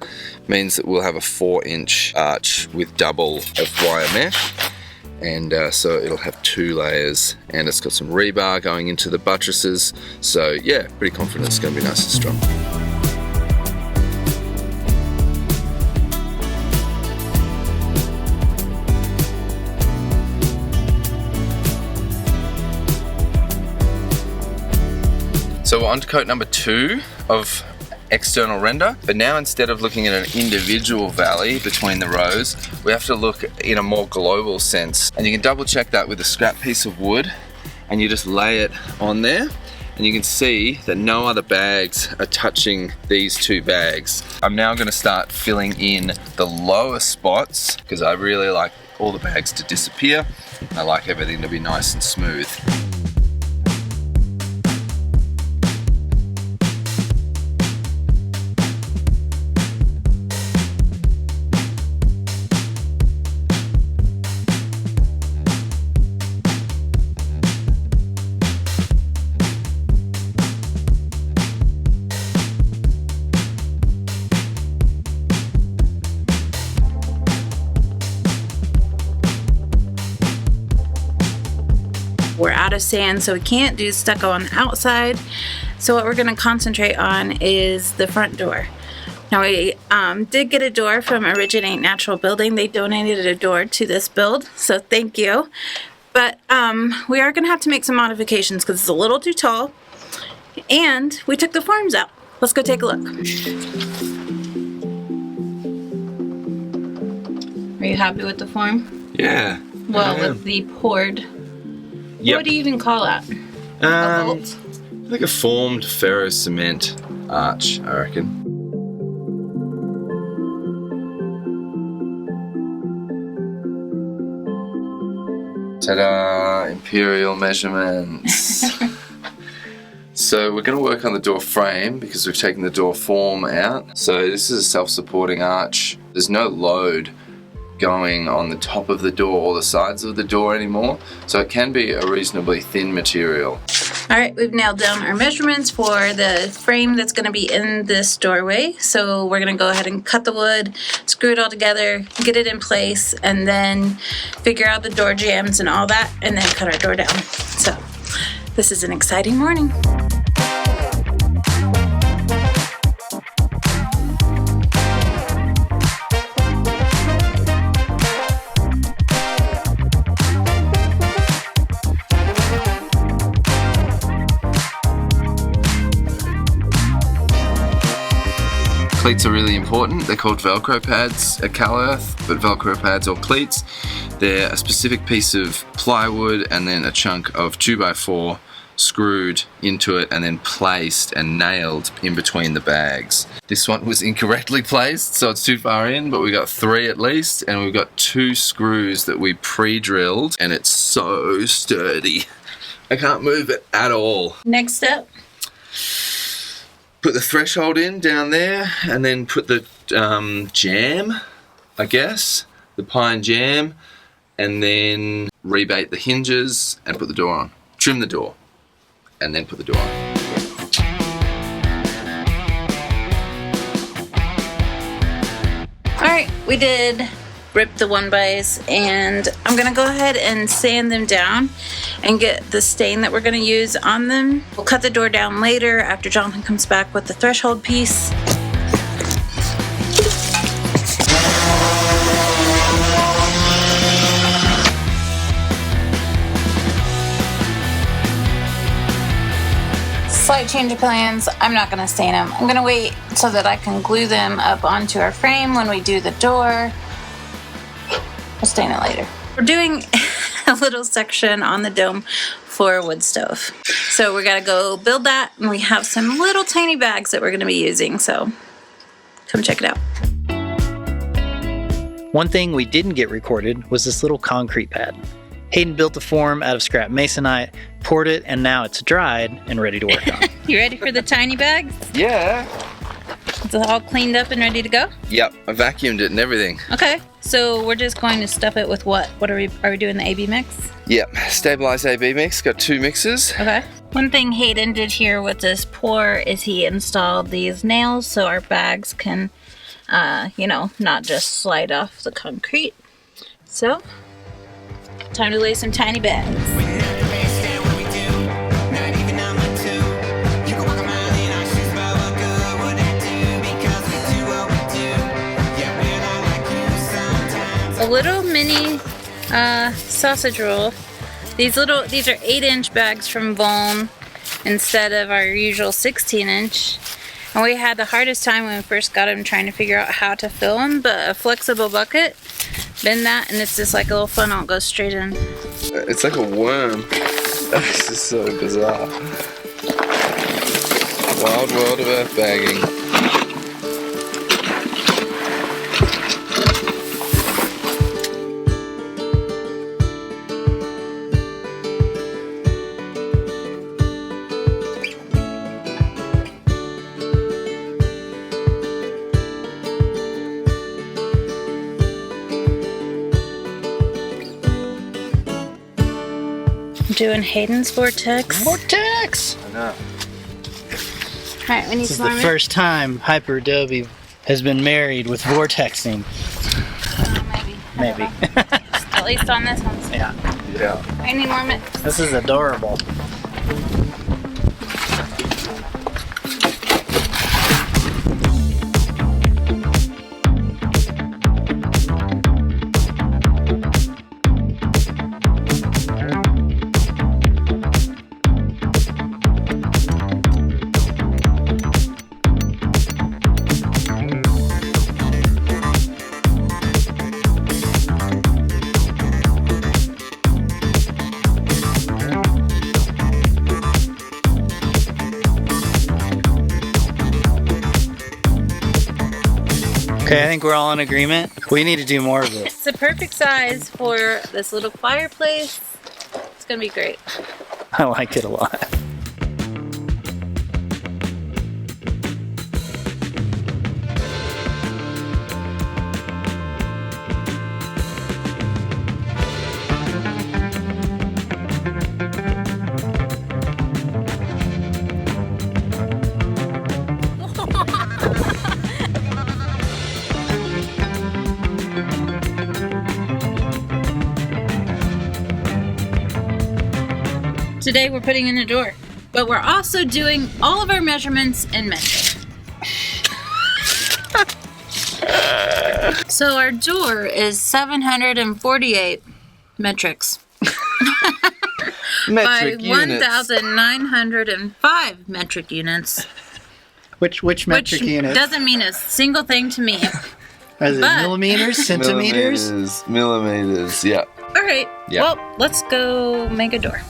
means that we'll have a 4-inch arch with double of wire mesh, and so it'll have 2 layers, and it's got some rebar going into the buttresses, so yeah, pretty confident it's going to be nice and strong. So we're on to coat number 2 of external render, but now instead of looking at an individual valley between the rows, we have to look in a more global sense. And you can double check that with a scrap piece of wood, and you just lay it on there, and you can see that no other bags are touching these 2 bags. I'm now going to start filling in the lower spots because I really like all the bags to disappear. I like everything to be nice and smooth. We're out of sand, so we can't do stucco on the outside. So what we're going to concentrate on is the front door. Now we did get a door from Originate Natural Building. They donated a door to this build, so thank you. But we are going to have to make some modifications because it's a little too tall. And we took the forms out. Let's go take a look. Are you happy with the form? Yeah. Well, with the poured... What do you even call that? A bolt? Like a formed Ferro-cement arch, I reckon. Ta-da! Imperial measurements. So we're going to work on the door frame because we've taken the door form out. So this is a self-supporting arch. There's no load going on the top of the door or the sides of the door anymore, so it can be a reasonably thin material. Alright, we've nailed down our measurements for the frame that's going to be in this doorway, so we're going to go ahead and cut the wood, screw it all together, get it in place, and then figure out the door jambs and all that, and then cut our door down. So this is an exciting morning. Cleats are really important. They're called Velcro pads at Earth, but Velcro pads or cleats, they're a specific piece of plywood and then a chunk of 2x4 screwed into it and then placed and nailed in between the bags. This one was incorrectly placed, so it's too far in, but we got 3 at least, and we've got 2 screws that we pre-drilled, and it's so sturdy. I can't move it at all. Next step. Put the threshold in down there, and then put the jam, I guess, the pine jam, and then rebate the hinges and put the door on. Trim the door, and then put the door on. Alright, we did ripped the 1x, and I'm gonna go ahead and sand them down and get the stain that we're gonna use on them. We'll cut the door down later after Jonathan comes back with the threshold piece. Slight change of plans. I'm not going to stain them. I'm going to wait so that I can glue them up onto our frame when we do the door. We'll stain it later. We're doing a little section on the dome for a wood stove. So we got to go build that, and we have some little tiny bags that we're going to be using. So come check it out. One thing we didn't get recorded was this little concrete pad. Hayden built the form out of scrap masonite, poured it, and now it's dried and ready to work on. You ready for the tiny bags? Yeah. It's all cleaned up and ready to go? Yep, I vacuumed it and everything. Okay, so we're just going to stuff it with what? What are we doing, the AB mix? Yep, stabilized AB mix, got 2 mixes. Okay. One thing Hayden did here with this pour is he installed these nails so our bags can, not just slide off the concrete. So, time to lay some tiny bags. A little mini sausage roll. These are 8-inch bags from Volm instead of our usual 16-inch. And we had the hardest time when we first got them trying to figure out how to fill them, but a flexible bucket, bend that, and it's just like a little funnel, it goes straight in. It's like a worm. This is so bizarre. Wild world of earth bagging. Doing Hayden's vortex. Vortex! I know. Alright, we need This is some the more. first time Hyperadobe has been married with vortexing. Maybe. At least on this one. Yeah. Yeah. I need more mix. This is adorable. Okay, I think we're all in agreement. We need to do more of this. It's the perfect size for this little fireplace. It's gonna be great. I like it a lot. Today we're putting in a door, but we're also doing all of our measurements in metric. So our door is 748 metrics by Metric units. 1,905 metric units. Which metric unit? Doesn't mean a single thing to me. Is it but- millimeters, centimeters? Millimeters, yeah. All right, Yeah. well, let's go make a door.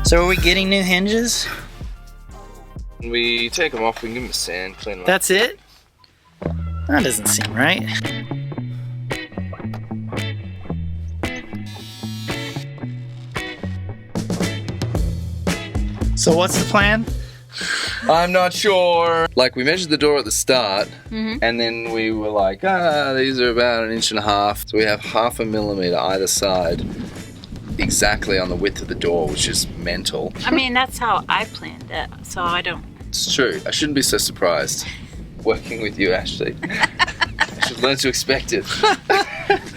So are we getting new hinges? When we take them off, we can give them a sand, clean them up. That's it? That doesn't seem right. So what's the plan? I'm not sure. Like, we measured the door at the start, and then we were like, these are about 1.5 inches. So we have 0.5 millimeter either side, exactly on the width of the door, which is mental. I mean, that's how I planned it, so I don't. It's true. I shouldn't be so surprised working with you, Ashley. I should learn to expect it.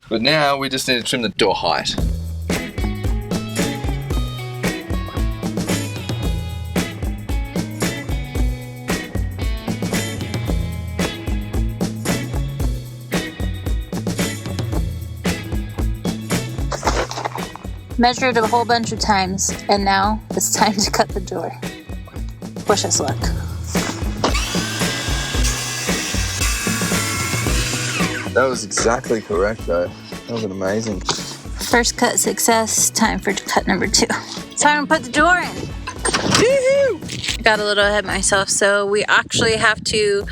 But now we just need to trim the door height. Measured a whole bunch of times, and now it's time to cut the door. Wish us luck. That was exactly correct, though. That was amazing. First cut success, time for cut number 2. Time to put the door in. Woohoo! Got a little ahead of myself, so we actually have to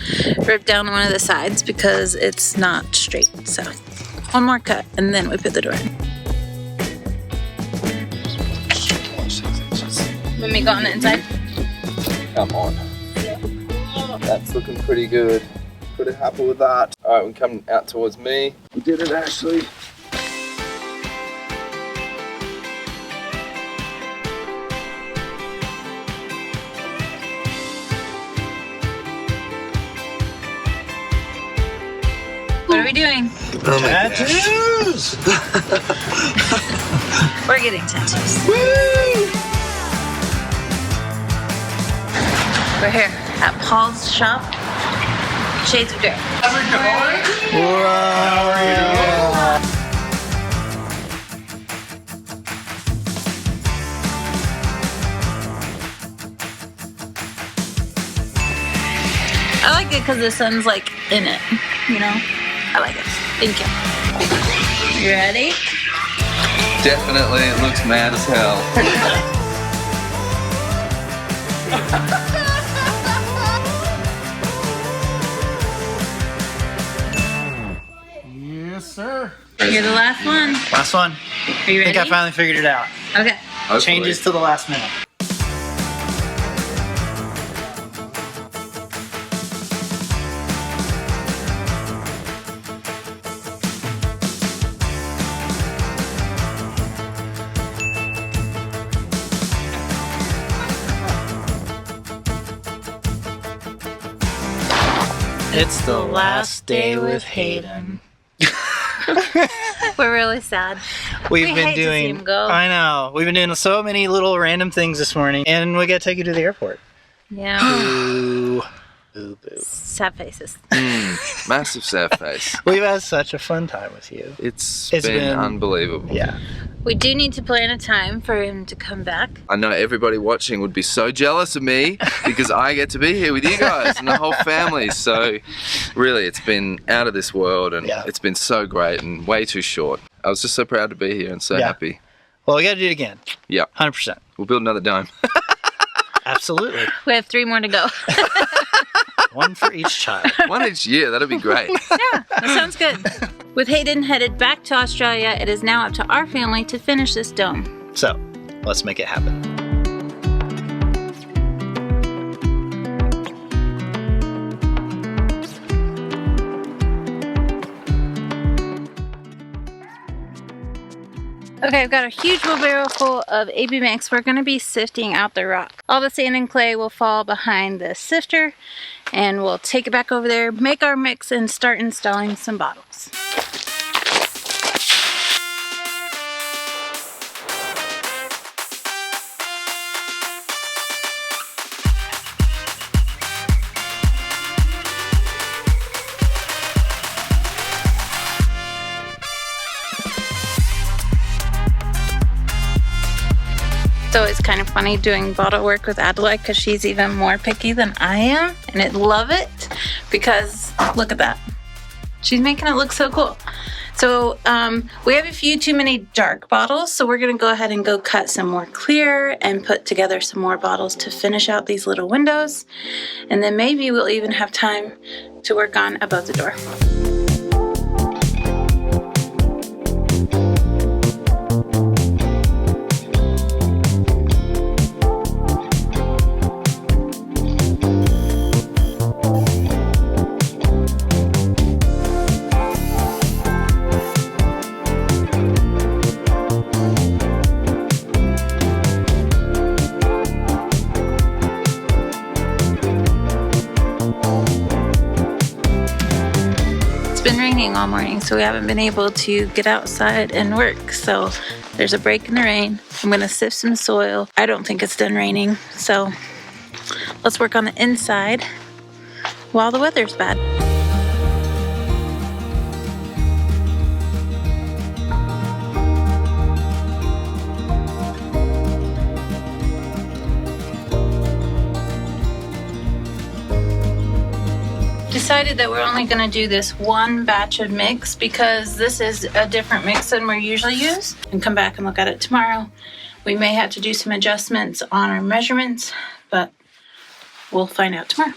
rip down one of the sides because it's not straight. So, one more cut, and then we put the door in. Let me go on the inside. Come on. That's looking pretty good. Pretty happy with that. All right, we're coming out towards me. We did it, Ashley. What are we doing? Oh my Tattoos! We're getting tattoos. Woo! We're here at Paul's shop. Shades of Grey. I like it because the sun's like in it, you know? I like it. Thank you. You ready? Definitely, it looks mad as hell. Yes, sir. You're the last one. Last one. Are you I think ready? I finally figured it out. Okay. Changes to the last minute. It's the last day with Hayden. We're really sad. We've We been hate to see doing. him go. I know. We've been doing so many little random things this morning, and we got to take you to the airport. Yeah. Boo. Boo boo. Sad faces. Massive sad face. We've had such a fun time with you. It's It's been been- unbelievable. Yeah. We do need to plan a time for him to come back. I know everybody watching would be so jealous of me because I get to be here with you guys and the whole family. So really, it's been out of this world, and Yeah. it's been so great and way too short. I was just so proud to be here and so Yeah. happy. Well, we got to do it again. Yeah, 100%. we'll build another dome. Absolutely. We have 3 more to go. One for each child. One each year, that'd be great. Yeah, that sounds good. With Hayden headed back to Australia, it is now up to our family to finish this dome. So, let's make it happen. Okay, I've got a huge wheelbarrow full of AB mix. We're going to be sifting out the rock. All the sand and clay will fall behind the sifter, and we'll take it back over there, make our mix, and start installing some bottles. So it's kind of funny doing bottle work with Adelaide because she's even more picky than I am, and I love it because look at that. She's making it look so cool. So we have a few too many dark bottles, so we're going to go ahead and go cut some more clear and put together some more bottles to finish out these little windows. And then maybe we'll even have time to work on above the door. Been raining all morning, so we haven't been able to get outside and work. So there's a break in the rain. I'm gonna sift some soil. I don't think it's done raining, so let's work on the inside while the weather's bad. Decided that we're only going to do this one batch of mix because this is a different mix than we usually use, and come back and look at it tomorrow. We may have to do some adjustments on our measurements, but we'll find out tomorrow.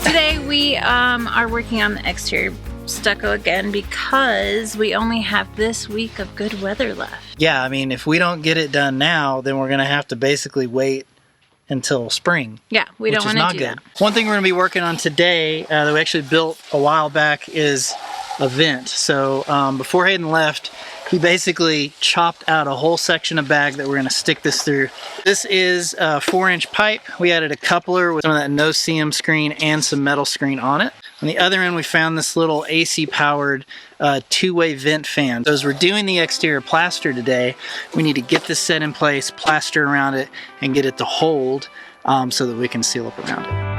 Today we are working on the exterior stucco again because we only have this week of good weather left. Yeah, I mean, if we don't get it done now, then we're going to have to basically wait until spring. Yeah, we don't want to do that. One thing we're going to be working on today that we actually built a while back is a vent. So before Hayden left, he basically chopped out a whole section of bag that we're going to stick this through. This is a 4-inch pipe. We added a coupler with some of that no-seam screen and some metal screen on it. On the other end, we found this little AC-powered two-way vent fan. So as we're doing the exterior plaster today, we need to get this set in place, plaster around it, and get it to hold so that we can seal up around it.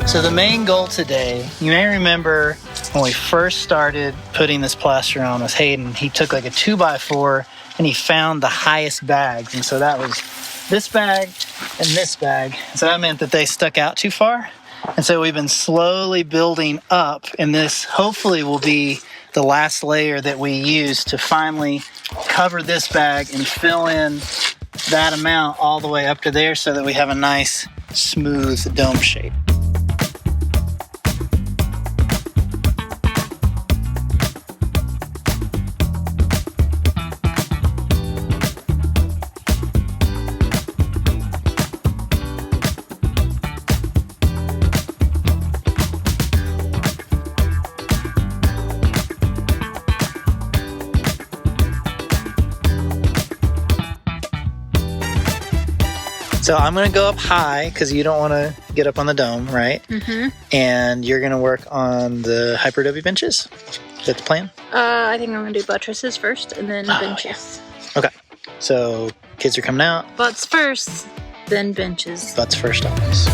So the main goal today, you may remember when we first started putting this plaster on with Hayden, he took like a 2x4 and he found the highest bags. And so that was this bag and this bag. So that meant that they stuck out too far. And so we've been slowly building up, and this hopefully will be the last layer that we use to finally cover this bag and fill in that amount all the way up to there so that we have a nice smooth dome shape. So I'm going to go up high because you don't want to get up on the dome, right? Mm-hmm. And you're going to work on the Hyperadobe benches? Is that the plan? I think I'm going to do buttresses first and then benches. Yeah. Okay. So kids are coming out. Butts first, then benches. Butts first always.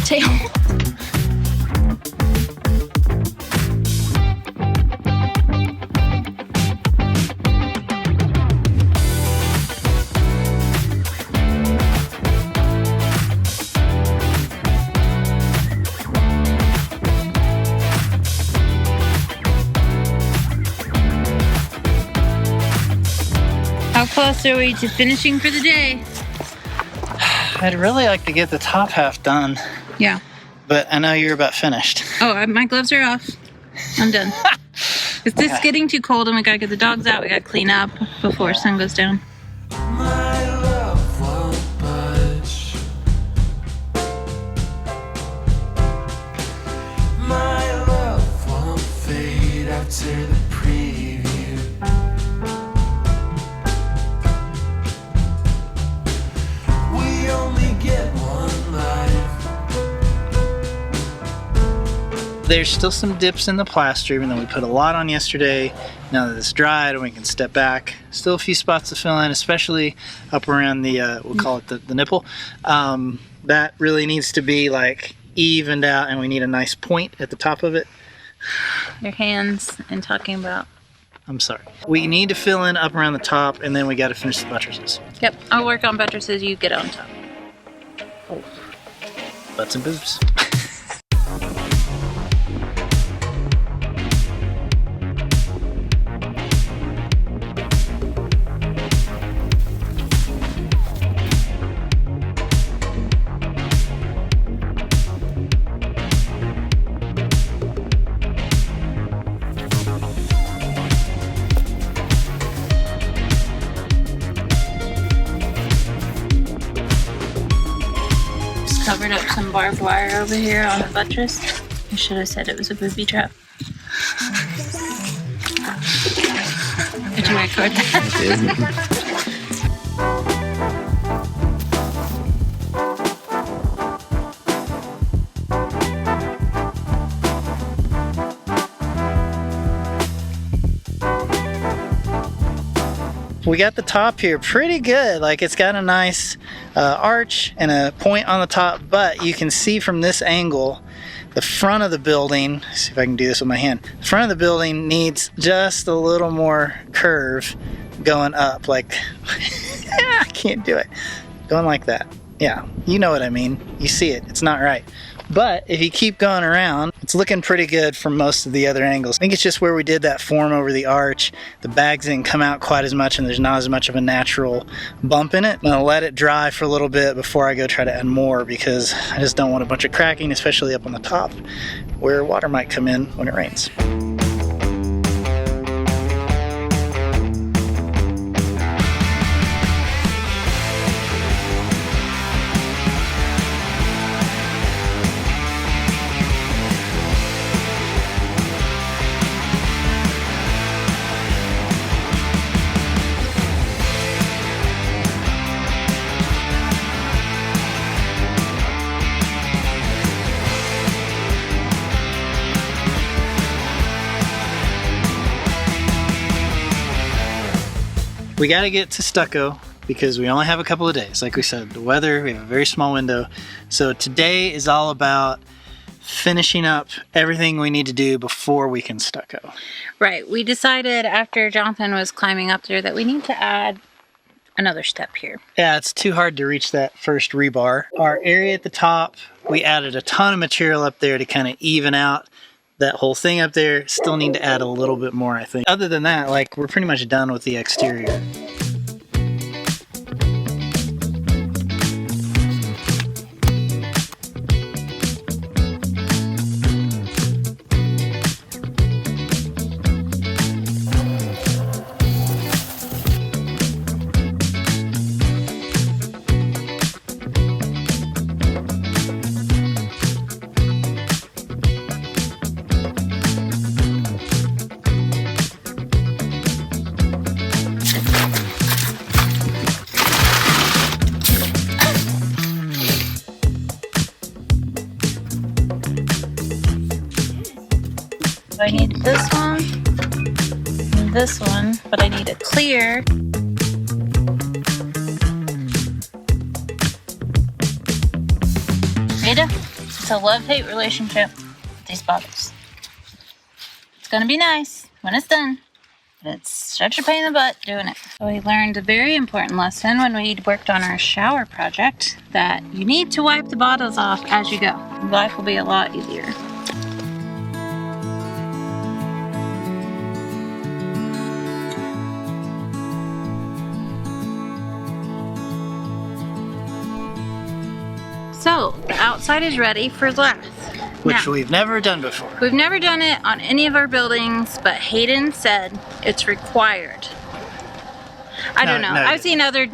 Tail. How close are we to finishing for the day? I'd really like to get the top half done. Yeah. But I know you're about finished. Oh, my gloves are off. I'm done. Because it's getting too cold and we gotta get the dogs out. We gotta clean up before sun goes down. My love won't budge. My love won't fade after the preview. We only get one life. There's still some dips in the plaster, even though we put a lot on yesterday. Now that it's dried and we can step back, still a few spots to fill in, especially up around the, we'll call it the nipple. That really needs to be like evened out, and we need a nice point at the top of it. Your hands and talking about. I'm sorry. We need to fill in up around the top, and then we got to finish the buttresses. Yep, I'll work on buttresses, you get on top. Oh. Butts and boobs. Covered up some barbed wire over here on the buttress. I should have said it was a booby trap. Did you record that? We got the top here pretty good. Like, it's got a nice arch and a point on the top, but you can see from this angle the front of the building. Let's see if I can do this with my hand. The front of the building needs just a little more curve going up. Like, I can't do it. Going like that. Yeah, you know what I mean. You see it. It's not right. But if you keep going around, it's looking pretty good from most of the other angles. I think it's just where we did that form over the arch. The bags didn't come out quite as much, and there's not as much of a natural bump in it. I'm gonna let it dry for a little bit before I go try to add more, because I just don't want a bunch of cracking, especially up on the top where water might come in when it rains. We got to get to stucco because we only have a couple of days. Like we said, the weather, we have a very small window. So today is all about finishing up everything we need to do before we can stucco. Right, we decided after Jonathan was climbing up there that we need to add another step here. Yeah, it's too hard to reach that first rebar. Our area at the top, we added a ton of material up there to kind of even out that whole thing up there. Still need to add a little bit more, I think. Other than that, like, we're pretty much done with the exterior. I need this one and this one, but I need a clear. Rita, it's a love-hate relationship with these bottles. It's gonna be nice when it's done, but it's such a pain in the butt doing it. So we learned a very important lesson when we worked on our shower project, that you need to wipe the bottles off as you go. Life will be a lot easier. So, the outside is ready for Lathe. which Now, we've never done before. we've never done it on any of our buildings, but Hayden said it's required. I don't know. No, I've seen other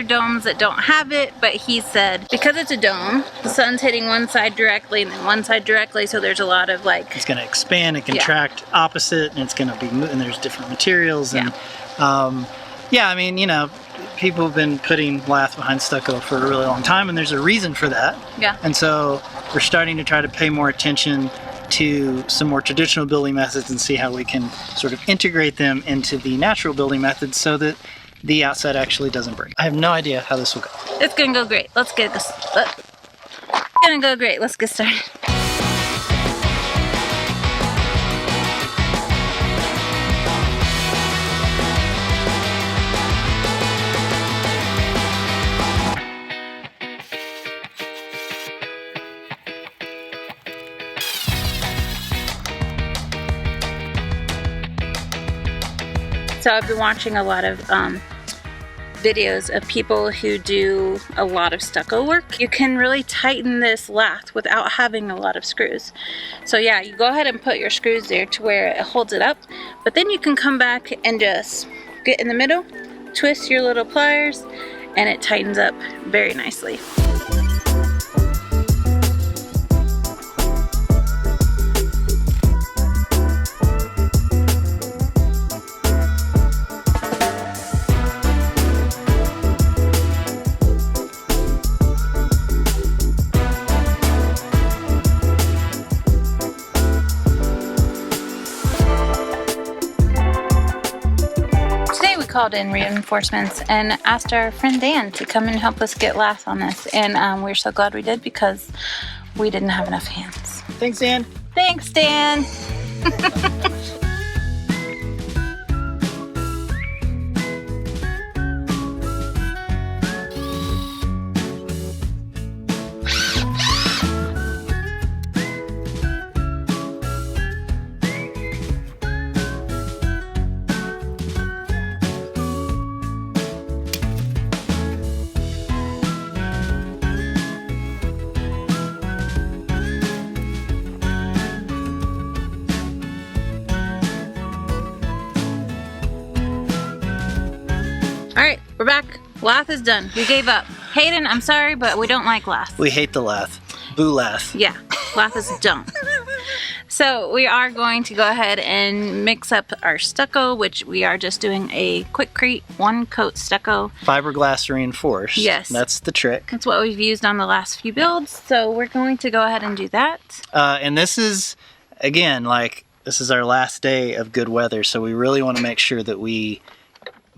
domes that don't have it, but he said because it's a dome, the sun's hitting one side directly and then one side directly, so there's a lot of like. It's going to expand and contract opposite, and it's going to be, and there's different materials, and yeah, I mean, you know, people have been putting lath behind stucco for a really long time, and there's a reason for that. Yeah. And so we're starting to try to pay more attention to some more traditional building methods and see how we can sort of integrate them into the natural building methods so that the outside actually doesn't break. I have no idea how this will go. It's gonna go great. Let's get this. It's gonna go great. Let's get started. So I've been watching a lot of videos of people who do a lot of stucco work. You can really tighten this lathe without having a lot of screws. So yeah, you go ahead and put your screws there to where it holds it up, but then you can come back and just get in the middle, twist your little pliers, and it tightens up very nicely. Called in reinforcements and asked our friend Dan to come and help us get lath on this, and we're so glad we did because we didn't have enough hands. Thanks, Dan. Thanks, Dan. All right, we're back. Lath is done. We gave up. Hayden, I'm sorry, but we don't like lath. We hate the lath. Boo lath. Yeah, lath is dumb. So we are going to go ahead and mix up our stucco, which we are just doing a Quikrete 1-coat stucco. Fiberglass reinforced. Yes. That's the trick. That's what we've used on the last few builds, so we're going to go ahead and do that. And this is, again, like, this is our last day of good weather, so we really want to make sure that we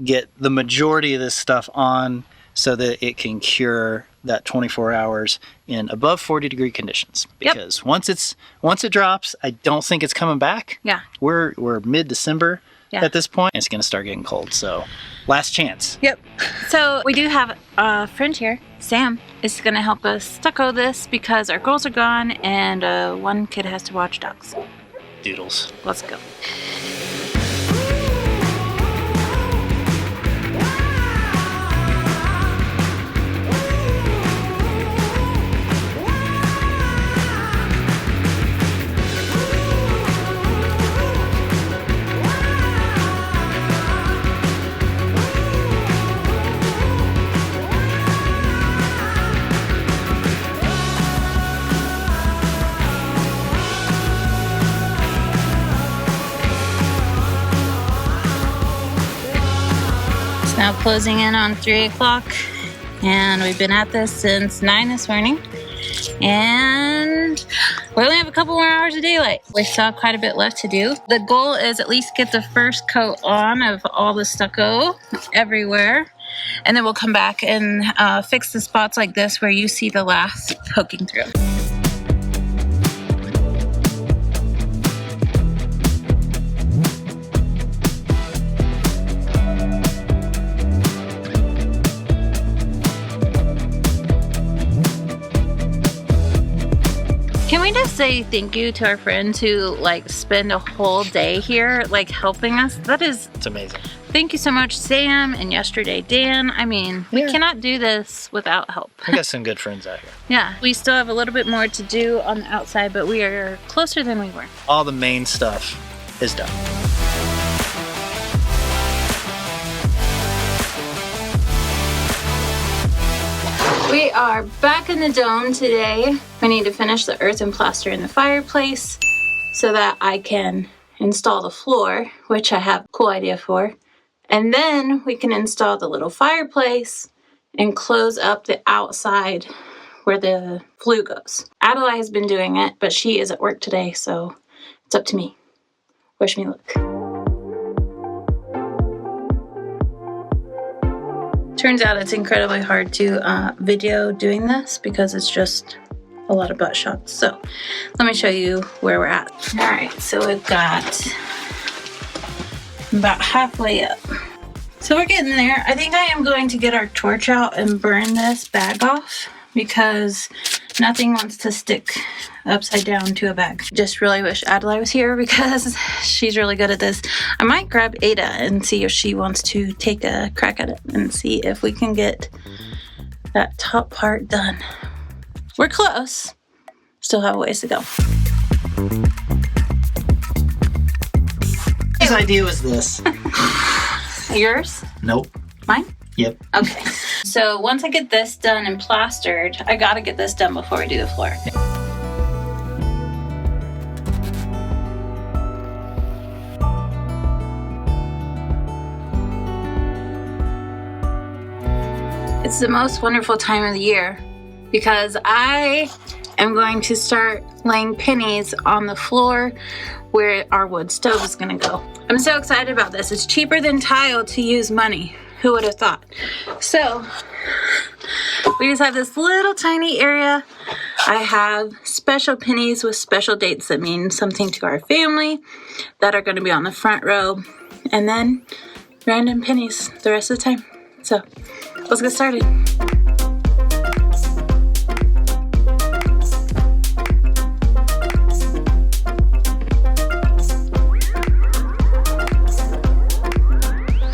get the majority of this stuff on so that it can cure that 24 hours in above 40-degree conditions. Because once it drops, I don't think it's coming back. Yeah. We're mid-December at this point, and it's going to start getting cold. So, last chance. Yep. So we do have a friend here, Sam, is going to help us stucco this because our girls are gone and one kid has to watch dogs. Doodles. Let's go. Now closing in on 3 o'clock, and we've been at this since 9 this morning, and we only have a couple more hours of daylight. We still have quite a bit left to do. The goal is at least get the first coat on of all the stucco everywhere, and then we'll come back and fix the spots like this where you see the lath poking through. Can we just say thank you to our friends who like spend a whole day here like helping us? That is, it's amazing. Thank you so much, Sam, and yesterday, Dan. I mean, we cannot do this without help. We got some good friends out here. Yeah, we still have a little bit more to do on the outside, but we are closer than we were. All the main stuff is done. We are back in the dome today. I need to finish the earth and plaster in the fireplace so that I can install the floor, which I have a cool idea for. And then we can install the little fireplace and close up the outside where the flue goes. Adelaide has been doing it, but she is at work today, so it's up to me. Wish me luck. Turns out it's incredibly hard to video doing this because it's just a lot of butt shots. So let me show you where we're at. All right, so we've got about halfway up. So we're getting there. I think I am going to get our torch out and burn this bag off because nothing wants to stick upside down to a bag. Just really wish Adelaide was here because she's really good at this. I might grab Ada and see if she wants to take a crack at it and see if we can get that top part done. We're close. Still have a ways to go. His idea was this. Yours? Nope. Mine? Yep. Okay. So once I get this done and plastered, I gotta get this done before we do the floor. It's the most wonderful time of the year because I am going to start laying pennies on the floor where our wood stove is gonna go. I'm so excited about this. It's cheaper than tile to use money. Who would have thought? So we just have this little tiny area. I have special pennies with special dates that mean something to our family that are gonna be on the front row, and then random pennies the rest of the time. So let's get started.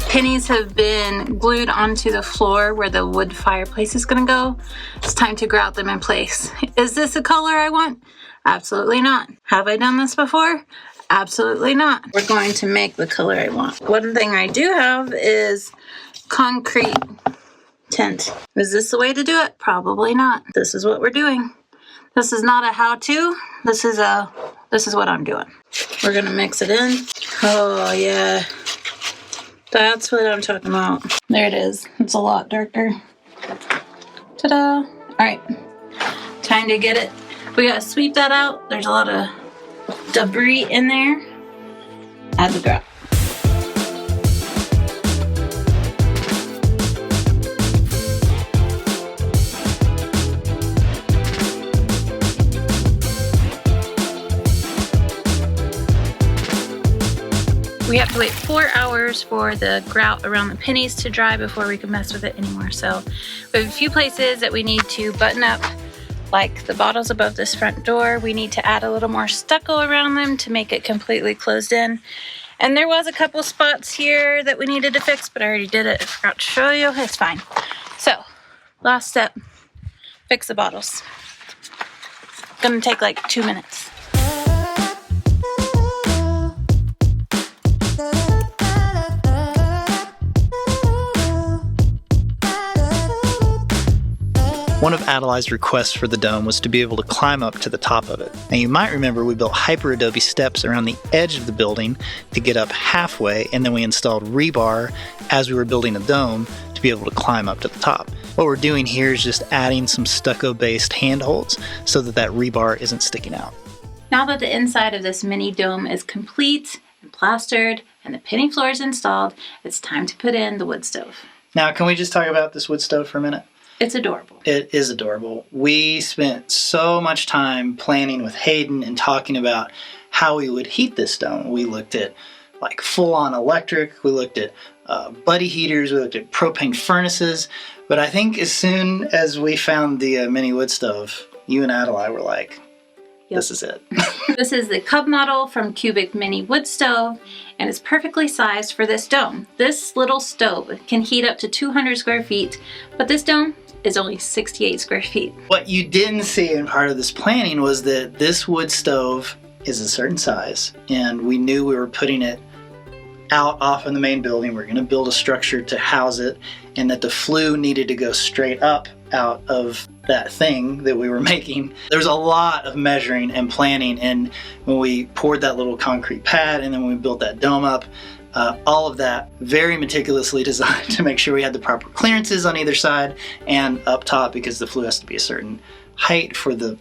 Pennies have been glued onto the floor where the wood fireplace is gonna go. It's time to grout them in place. Is this the color I want? Absolutely not. Have I done this before? Absolutely not. We're going to make the color I want. One thing I do have is concrete tint. Is this the way to do it? Probably not. This is what we're doing. This is not a how-to. This is what I'm doing. We're gonna mix it in. Oh yeah. That's what I'm talking about. There it is. It's a lot darker. Ta-da. All right, time to get it. We gotta sweep that out. There's a lot of debris in there. Add the grout. We have to wait 4 hours for the grout around the pennies to dry before we can mess with it anymore. So we have a few places that we need to button up, like the bottles above this front door. We need to add a little more stucco around them to make it completely closed in. And there was a couple spots here that we needed to fix, but I already did it. I forgot to show you. It's fine. So last step, fix the bottles. Gonna take like 2 minutes. One of Adelaide's requests for the dome was to be able to climb up to the top of it. And you might remember we built Hyperadobe steps around the edge of the building to get up halfway, and then we installed rebar as we were building the dome to be able to climb up to the top. What we're doing here is just adding some stucco-based handholds so that that rebar isn't sticking out. Now that the inside of this mini dome is complete and plastered and the penny floor is installed, it's time to put in the wood stove. Now, can we just talk about this wood stove for a minute? It's adorable. It is adorable. We spent so much time planning with Hayden and talking about how we would heat this dome. We looked at like full-on electric, we looked at buddy heaters, we looked at propane furnaces, but I think as soon as we found the mini wood stove, you and Adelaide were like, This is it. This is the Cub model from Cubic Mini Wood Stove, and it's perfectly sized for this dome. This little stove can heat up to 200 square feet, but this dome is only 68 square feet. What you didn't see in part of this planning was that this wood stove is a certain size, and we knew we were putting it out off in the main building. We're going to build a structure to house it, and that the flue needed to go straight up out of that thing that we were making. There was a lot of measuring and planning, and when we poured that little concrete pad and then when we built that dome up, all of that very meticulously designed to make sure we had the proper clearances on either side and up top, because the flue has to be a certain height for the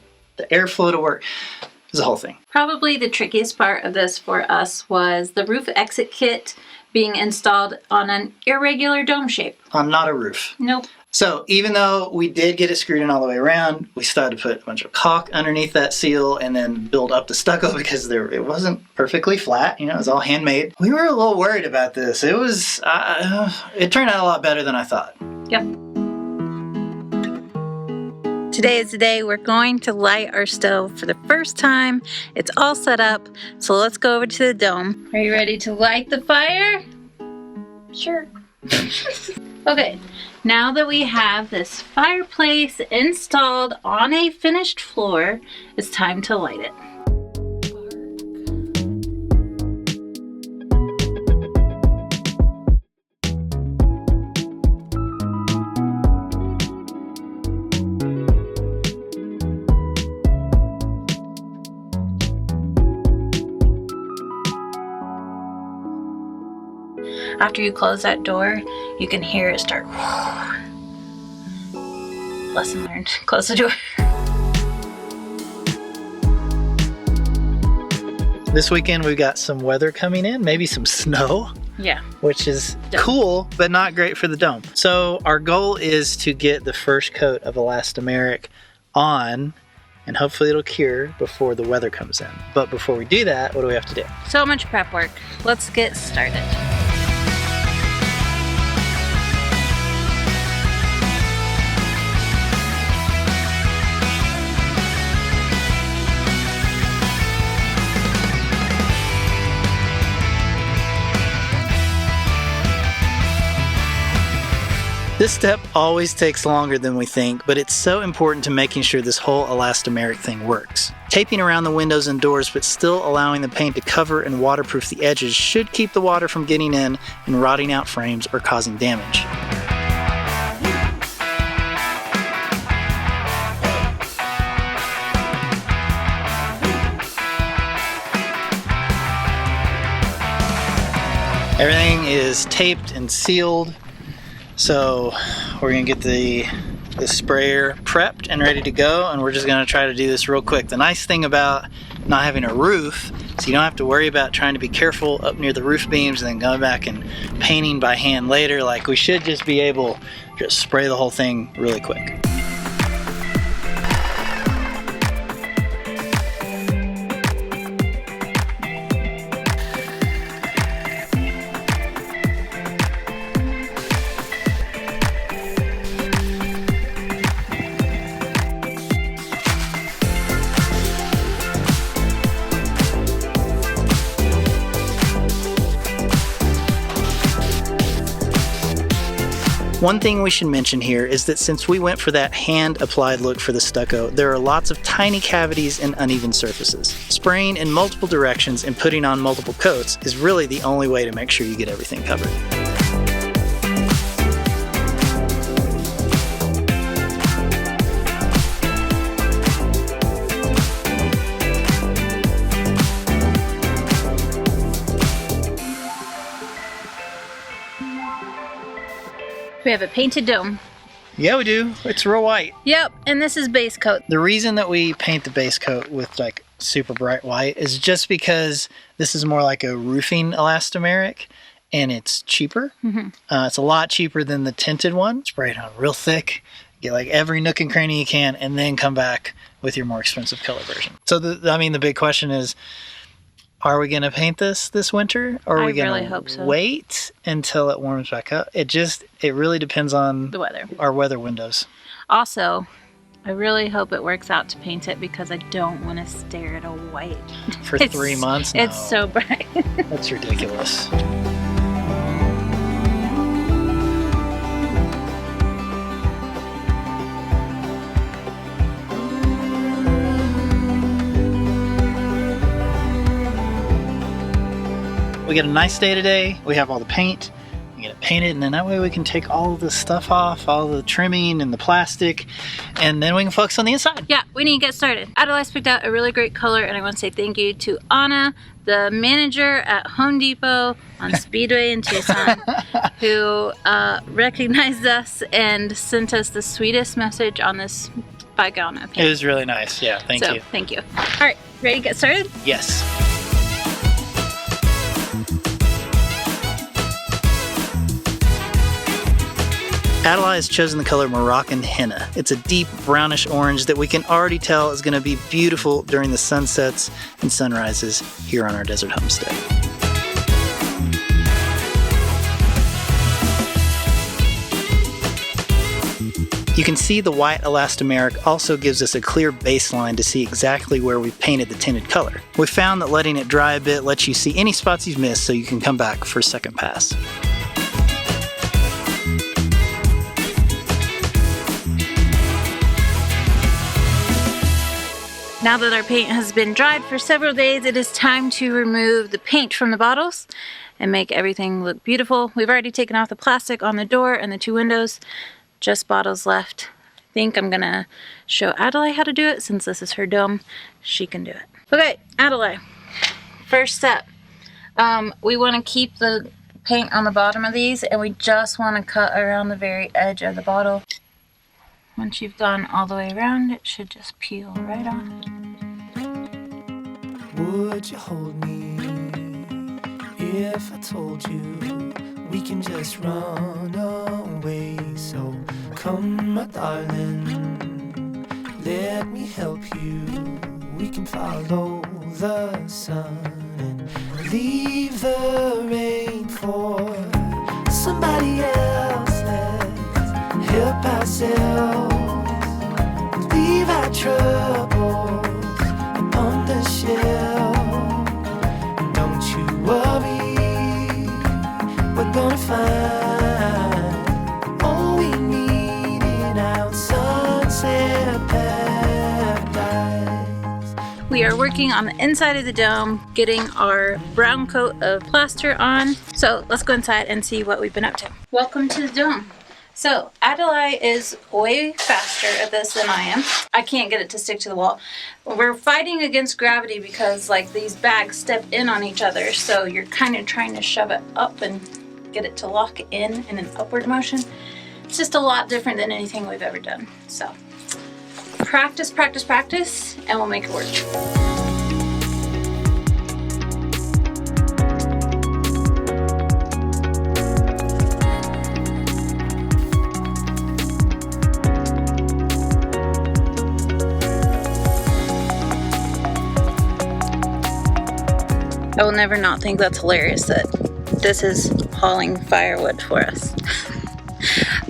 airflow to work. It was a whole thing. Probably the trickiest part of this for us was the roof exit kit being installed on an irregular dome shape. On not a roof. Nope. So even though we did get it screwed in all the way around, we still had to put a bunch of caulk underneath that seal and then build up the stucco because it wasn't perfectly flat. You know, it was all handmade. We were a little worried about this. It was, it turned out a lot better than I thought. Yep. Today is the day we're going to light our stove for the first time. It's all set up, so let's go over to the dome. Are you ready to light the fire? Sure. Okay, now that we have this fireplace installed on a finished floor, it's time to light it. After you close that door, you can hear it start. Lesson learned. Close the door. This weekend we've got some weather coming in, maybe some snow. Yeah. Which is cool, but not great for the dome. So our goal is to get the first coat of Elastomeric on, and hopefully it'll cure before the weather comes in. But before we do that, what do we have to do? So much prep work. Let's get started. This step always takes longer than we think, but it's so important to making sure this whole elastomeric thing works. Taping around the windows and doors, but still allowing the paint to cover and waterproof the edges should keep the water from getting in and rotting out frames or causing damage. Everything is taped and sealed. So we're gonna get the sprayer prepped and ready to go, and we're just gonna try to do this real quick. The nice thing about not having a roof is you don't have to worry about trying to be careful up near the roof beams and then going back and painting by hand later. Like, we should just be able to just spray the whole thing really quick. One thing we should mention here is that since we went for that hand-applied look for the stucco, there are lots of tiny cavities and uneven surfaces. Spraying in multiple directions and putting on multiple coats is really the only way to make sure you get everything covered. We have a painted dome. Yeah, we do. It's real white. Yep, and this is base coat. The reason that we paint the base coat with like super bright white is just because this is more like a roofing elastomeric and it's cheaper. It's a lot cheaper than the tinted one. Spray it on real thick, get like every nook and cranny you can, and then come back with your more expensive color version. So the big question is, are we going to paint this winter, or are we going to wait until it warms back up? It really depends on the weather. Our weather windows. Also, I really hope it works out to paint it because I don't want to stare at a white. For 3 months? No. It's so bright. That's ridiculous. We get a nice day today. We have all the paint. We get it painted, and then that way we can take all of the stuff off, all the trimming and the plastic, and then we can focus on the inside. Yeah, we need to get started. Adeli's picked out a really great color, and I want to say thank you to Anna, the manager at Home Depot on Speedway in Tucson, who recognized us and sent us the sweetest message on this bygone paint. It was really nice. Yeah, thank you. Thank you. All right, ready to get started? Yes. Adela has chosen the color Moroccan Henna. It's a deep brownish orange that we can already tell is going to be beautiful during the sunsets and sunrises here on our desert homestead. You can see the white elastomeric also gives us a clear baseline to see exactly where we've painted the tinted color. We found that letting it dry a bit lets you see any spots you've missed so you can come back for a second pass. Now that our paint has been dried for several days, it is time to remove the paint from the bottles and make everything look beautiful. We've already taken off the plastic on the door and the 2 windows, just bottles left. I think I'm gonna show Adelaide how to do it since this is her dome. She can do it. Okay, Adelaide, first step. We wanna keep the paint on the bottom of these, and we just wanna cut around the very edge of the bottle. Once you've gone all the way around, it should just peel right off. Would you hold me if I told you we can just run away? So come, my darling, let me help you. We can follow the sun and leave the rain for somebody else. Let's help ourselves. Leave our troubles on the shelf. Don't you worry, we're gonna find all we need in our sunset paradise. We are working on the inside of the dome, getting our brown coat of plaster on. So let's go inside and see what we've been up to. Welcome to the dome. So Adelaide is way faster at this than I am. I can't get it to stick to the wall. We're fighting against gravity because like these bags step in on each other. So you're kind of trying to shove it up and get it to lock in an upward motion. It's just a lot different than anything we've ever done. So practice, practice, practice, and we'll make it work. I will never not think that's hilarious that this is hauling firewood for us.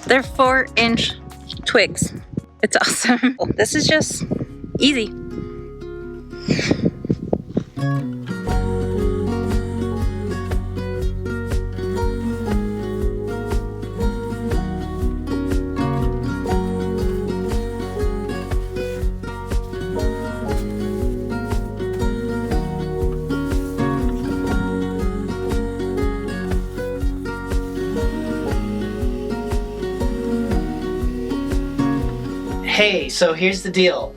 They're 4-inch twigs. It's awesome. This is just easy. Hey, so here's the deal.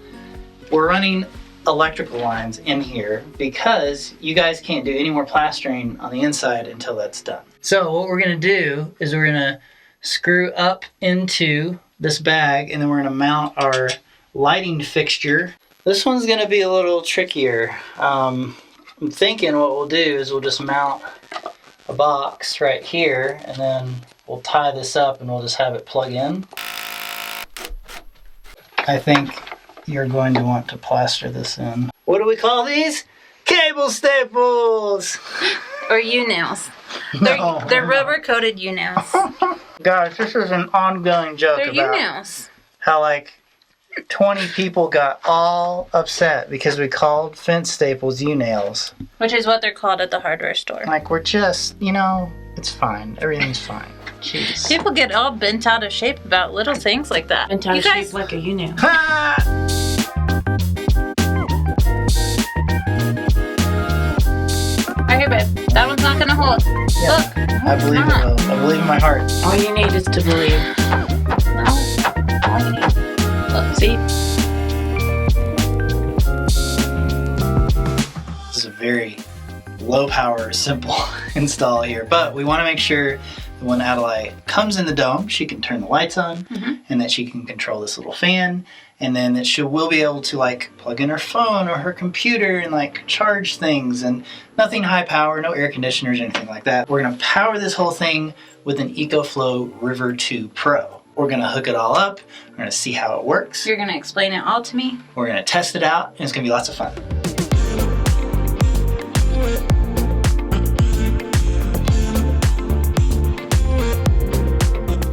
We're running electrical lines in here because you guys can't do any more plastering on the inside until that's done. So what we're gonna do is we're gonna screw up into this bag and then we're gonna mount our lighting fixture. This one's gonna be a little trickier. I'm thinking what we'll do is we'll just mount a box right here and then we'll tie this up and we'll just have it plug in. I think you're going to want to plaster this in. What do we call these? Cable staples! Or U-nails. No. They're rubber coated U-nails. Guys, this is an ongoing joke They're about U-nails. how like 20 people got all upset because we called fence staples U-nails. Which is what they're called at the hardware store. Like, we're just, you know, it's fine. Everything's fine. Jeez. People get all bent out of shape about little things like that. Bent out You of guys- shape like a U-nail. Ah! Right here, babe. That one's not gonna hold. Yeah. Look. I believe it will. I believe in my heart. All you need is to believe. No. All you need. Look, see? This is a very low power, simple install here, but we want to make sure that when Adelaide comes in the dome, she can turn the lights on and that she can control this little fan, and then that she will be able to like plug in her phone or her computer and like charge things, and nothing high power, no air conditioners or anything like that. We're going to power this whole thing with an Ecoflow River 2 Pro. We're going to hook it all up. We're going to see how it works. You're gonna explain it all to me? We're going to test it out, and it's going to be lots of fun.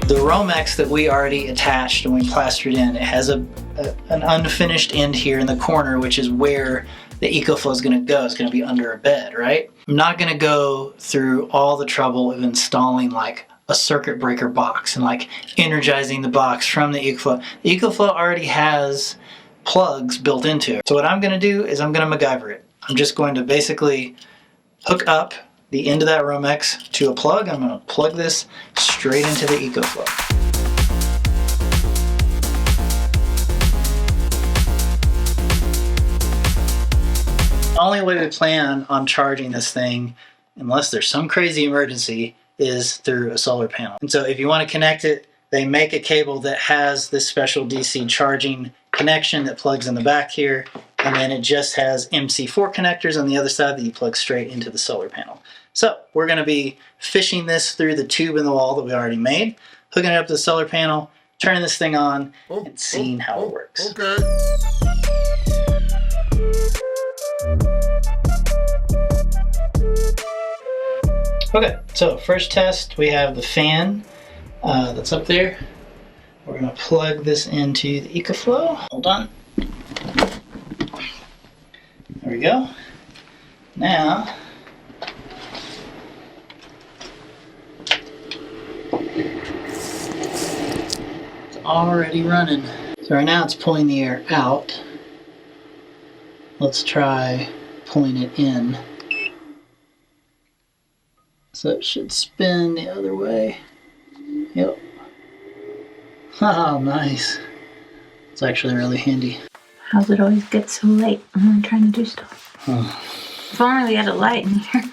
The Romex that we already attached and we plastered in, it has an unfinished end here in the corner, which is where the Ecoflow is going to go. It's going to be under a bed, right? I'm not going to go through all the trouble of installing like a circuit breaker box and like energizing the box from the Ecoflow. The Ecoflow already has plugs built into it. So what I'm going to do is I'm going to MacGyver it. I'm just going to basically hook up the end of that Romex to a plug. I'm going to plug this straight into the Ecoflow. The only way we plan on charging this thing, unless there's some crazy emergency, is through a solar panel. And so if you want to connect it, they make a cable that has this special DC charging connection that plugs in the back here, and then it just has MC4 connectors on the other side that you plug straight into the solar panel. So we're going to be fishing this through the tube in the wall that we already made, hooking it up to the solar panel, turning this thing on, and seeing how it works. Okay. Okay, so first test, we have the fan that's up there. We're going to plug this into the Ecoflow. Hold on. There we go. Now, it's already running. So right now it's pulling the air out. Let's try pulling it in. So it should spin the other way. Yep. Oh, nice. It's actually really handy. How's it always get so late when I'm trying to do stuff? If only we had a light in here.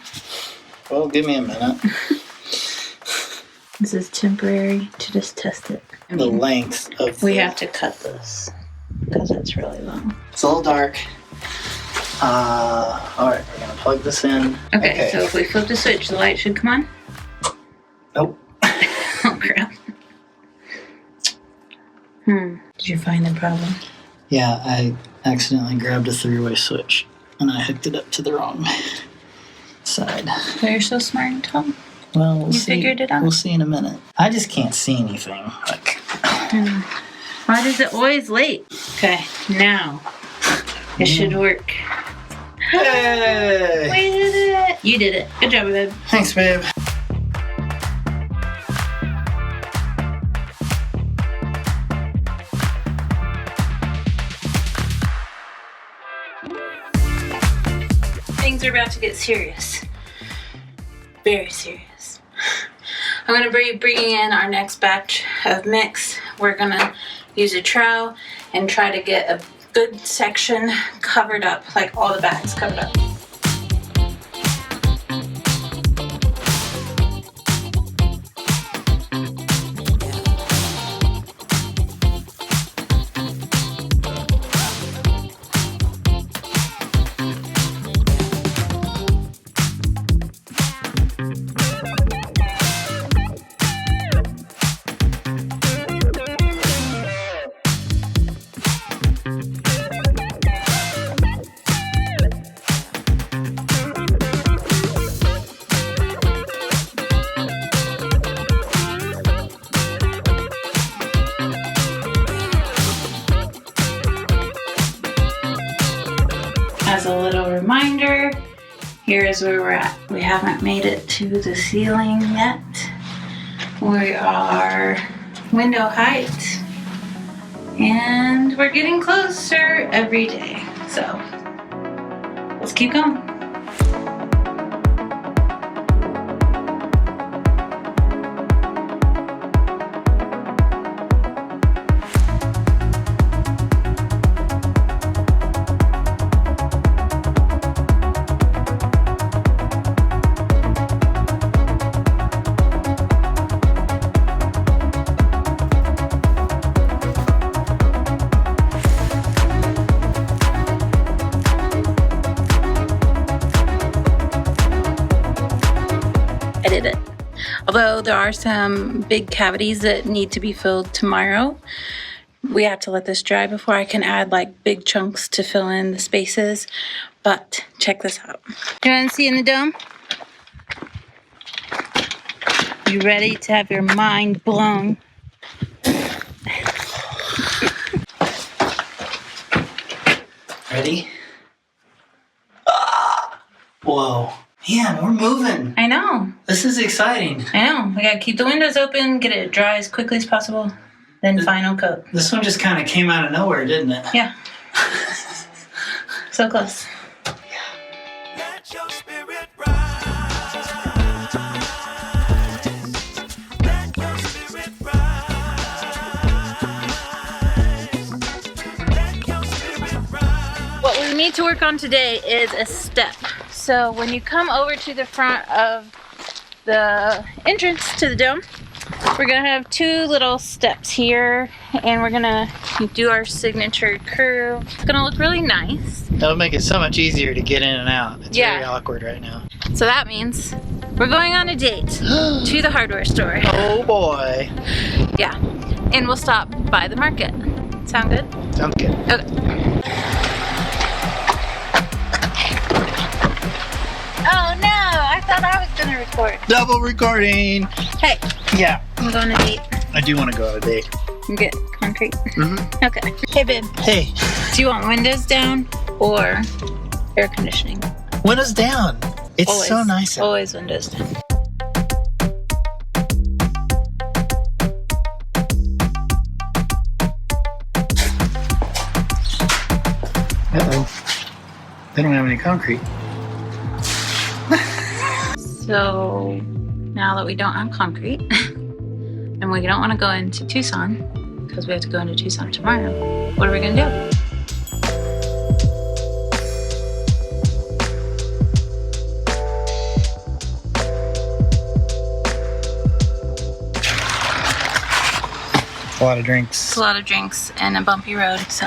Well, give me a minute. This is temporary to just test it. I The mean, length of we the... have to cut this because it's really long. It's a little dark. Alright, we're gonna plug this in. Okay, so if we flip the switch, the light should come on? Nope. Oh, crap. Did you find the problem? Yeah, I accidentally grabbed a three-way switch and I hooked it up to the wrong side. Oh, you're so smart, Tom. Well, we'll You see. figured it out? We'll see in a minute. I just can't see anything. Like, Why does it always late? Okay, now it should work. hey! We did it! You did it. Good job, babe. Thanks, babe. Things are about to get serious. Very serious. I'm going to be bringing in our next batch of mix. We're going to use a trowel and try to get a good section covered up, like all the bags covered up. As a little reminder, here is where we're at. We haven't made it to the ceiling yet. We are window height, and we're getting closer every day. So let's keep going. I did it. Although there are some big cavities that need to be filled tomorrow, we have to let this dry before I can add like big chunks to fill in the spaces. But check this out. You want to see in the dome? You ready to have your mind blown? Ready? Whoa. Man, we're moving. I know. This is exciting. I know. We gotta keep the windows open, get it dry as quickly as possible, then final coat. This one just kind of came out of nowhere, didn't it? Yeah. So close. Let your spirit rise. Let your spirit rise. Let your spirit rise. What we need to work on today is a step. So when you come over to the front of the entrance to the dome, we're gonna have two little steps here, and we're gonna do our signature curve. It's gonna look really nice. That'll make it so much easier to get in and out. It's Yeah. very awkward right now. So that means we're going on a date to the hardware store. Oh boy. Yeah, and we'll stop by the market. Sound good? Sounds good. Okay. Oh no, I thought I was gonna record. Double recording. Hey, Yeah, I'm going on a date. I do want to go on a date. You get concrete. Mm-hmm. Okay. Hey babe, Hey, do you want windows down or air conditioning? windows down. It's Always. so nice out. Always windows down. Uh-oh. They don't have any concrete. So now that we don't have concrete and we don't want to go into Tucson because we have to go into Tucson tomorrow, what are we gonna do? A lot of drinks. It's a lot of drinks and a bumpy road, so.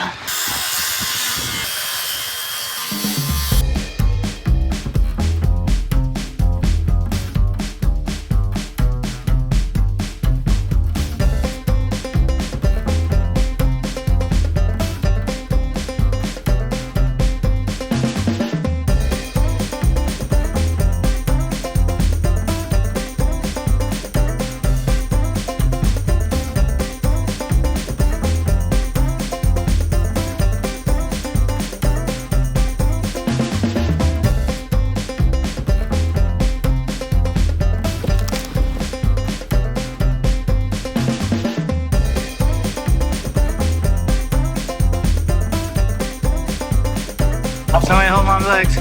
Somebody hold my legs.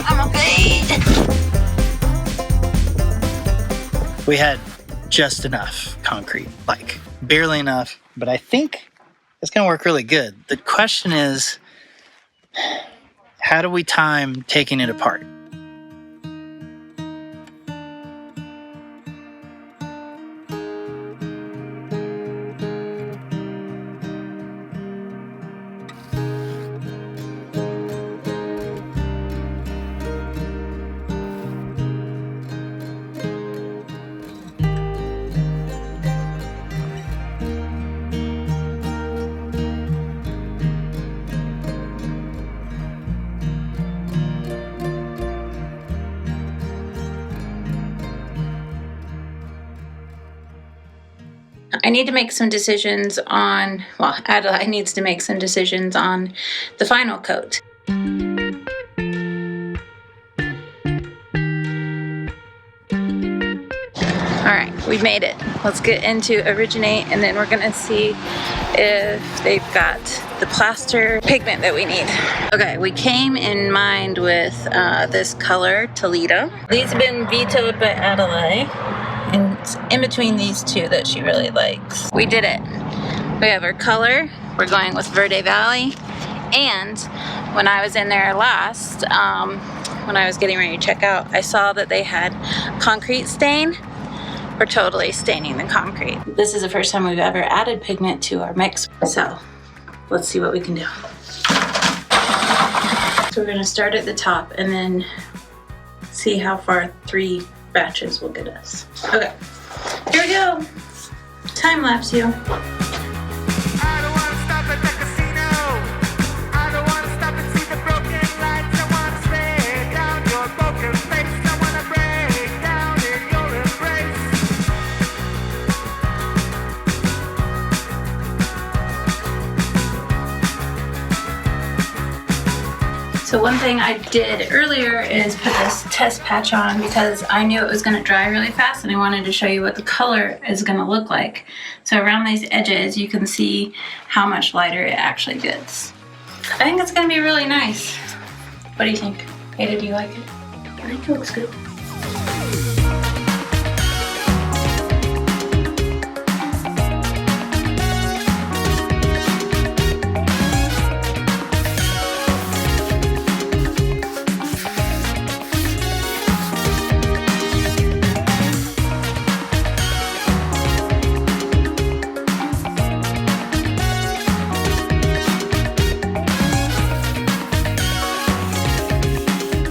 I'm okay. We had just enough concrete, like barely enough, but I think it's gonna work really good. The question is, how do we time taking it apart? I need to make some decisions on, well, Adela needs to make some decisions on the final coat. We made it. Let's get into Originate, and then we're gonna see if they've got the plaster pigment that we need. Okay, we came in mind with this color, Toledo. These have been vetoed by Adelaide, and it's in between these two that she really likes. We did it. We have our color. We're going with Verde Valley, and when I was in there last, when I was getting ready to check out, I saw that they had concrete stain. We're totally staining the concrete. This is the first time we've ever added pigment to our mix, so let's see what we can do. So we're gonna start at the top and then see how far 3 batches will get us. Okay, here we go. Time lapse you. So one thing I did earlier is put this test patch on because I knew it was going to dry really fast and I wanted to show you what the color is going to look like. So around these edges you can see how much lighter it actually gets. I think it's going to be really nice. What do you think? Hayden, do you like it? I think it looks good.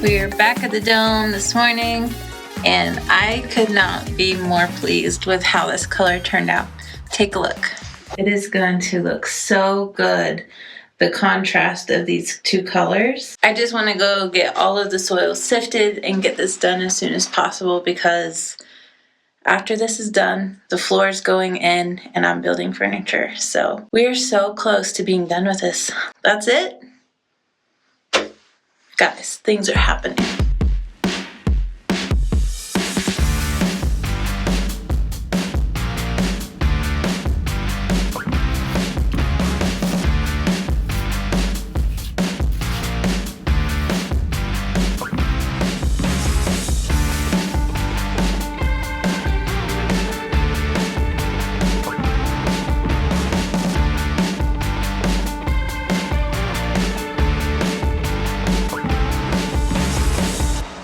We are back at the dome this morning, and I could not be more pleased with how this color turned out. Take a look. It is going to look so good, the contrast of these 2 colors. I just want to go get all of the soil sifted and get this done as soon as possible, because after this is done, the floor is going in and I'm building furniture. So we are so close to being done with this. That's it. Guys, things are happening.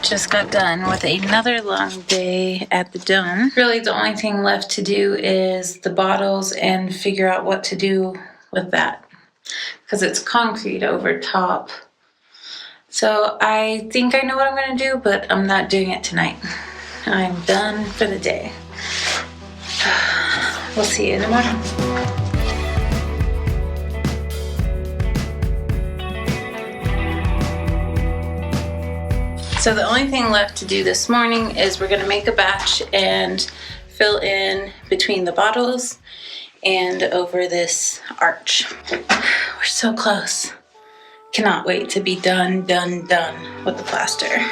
Just got done with another long day at the dome. Really the only thing left to do is the bottles and figure out what to do with that, because it's concrete over top. So I think I know what I'm going to do, but I'm not doing it tonight. I'm done for the day. We'll see you in the morning. So the only thing left to do this morning is we're gonna make a batch and fill in between the bottles and over this arch. We're so close. Cannot wait to be done with the plaster.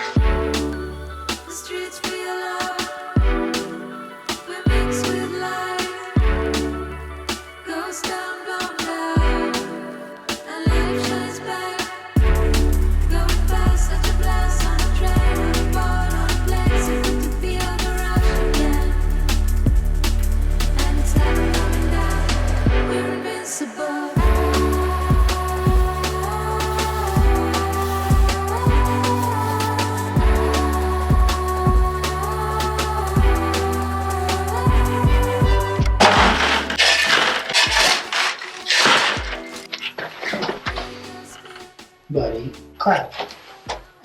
Buddy, clap.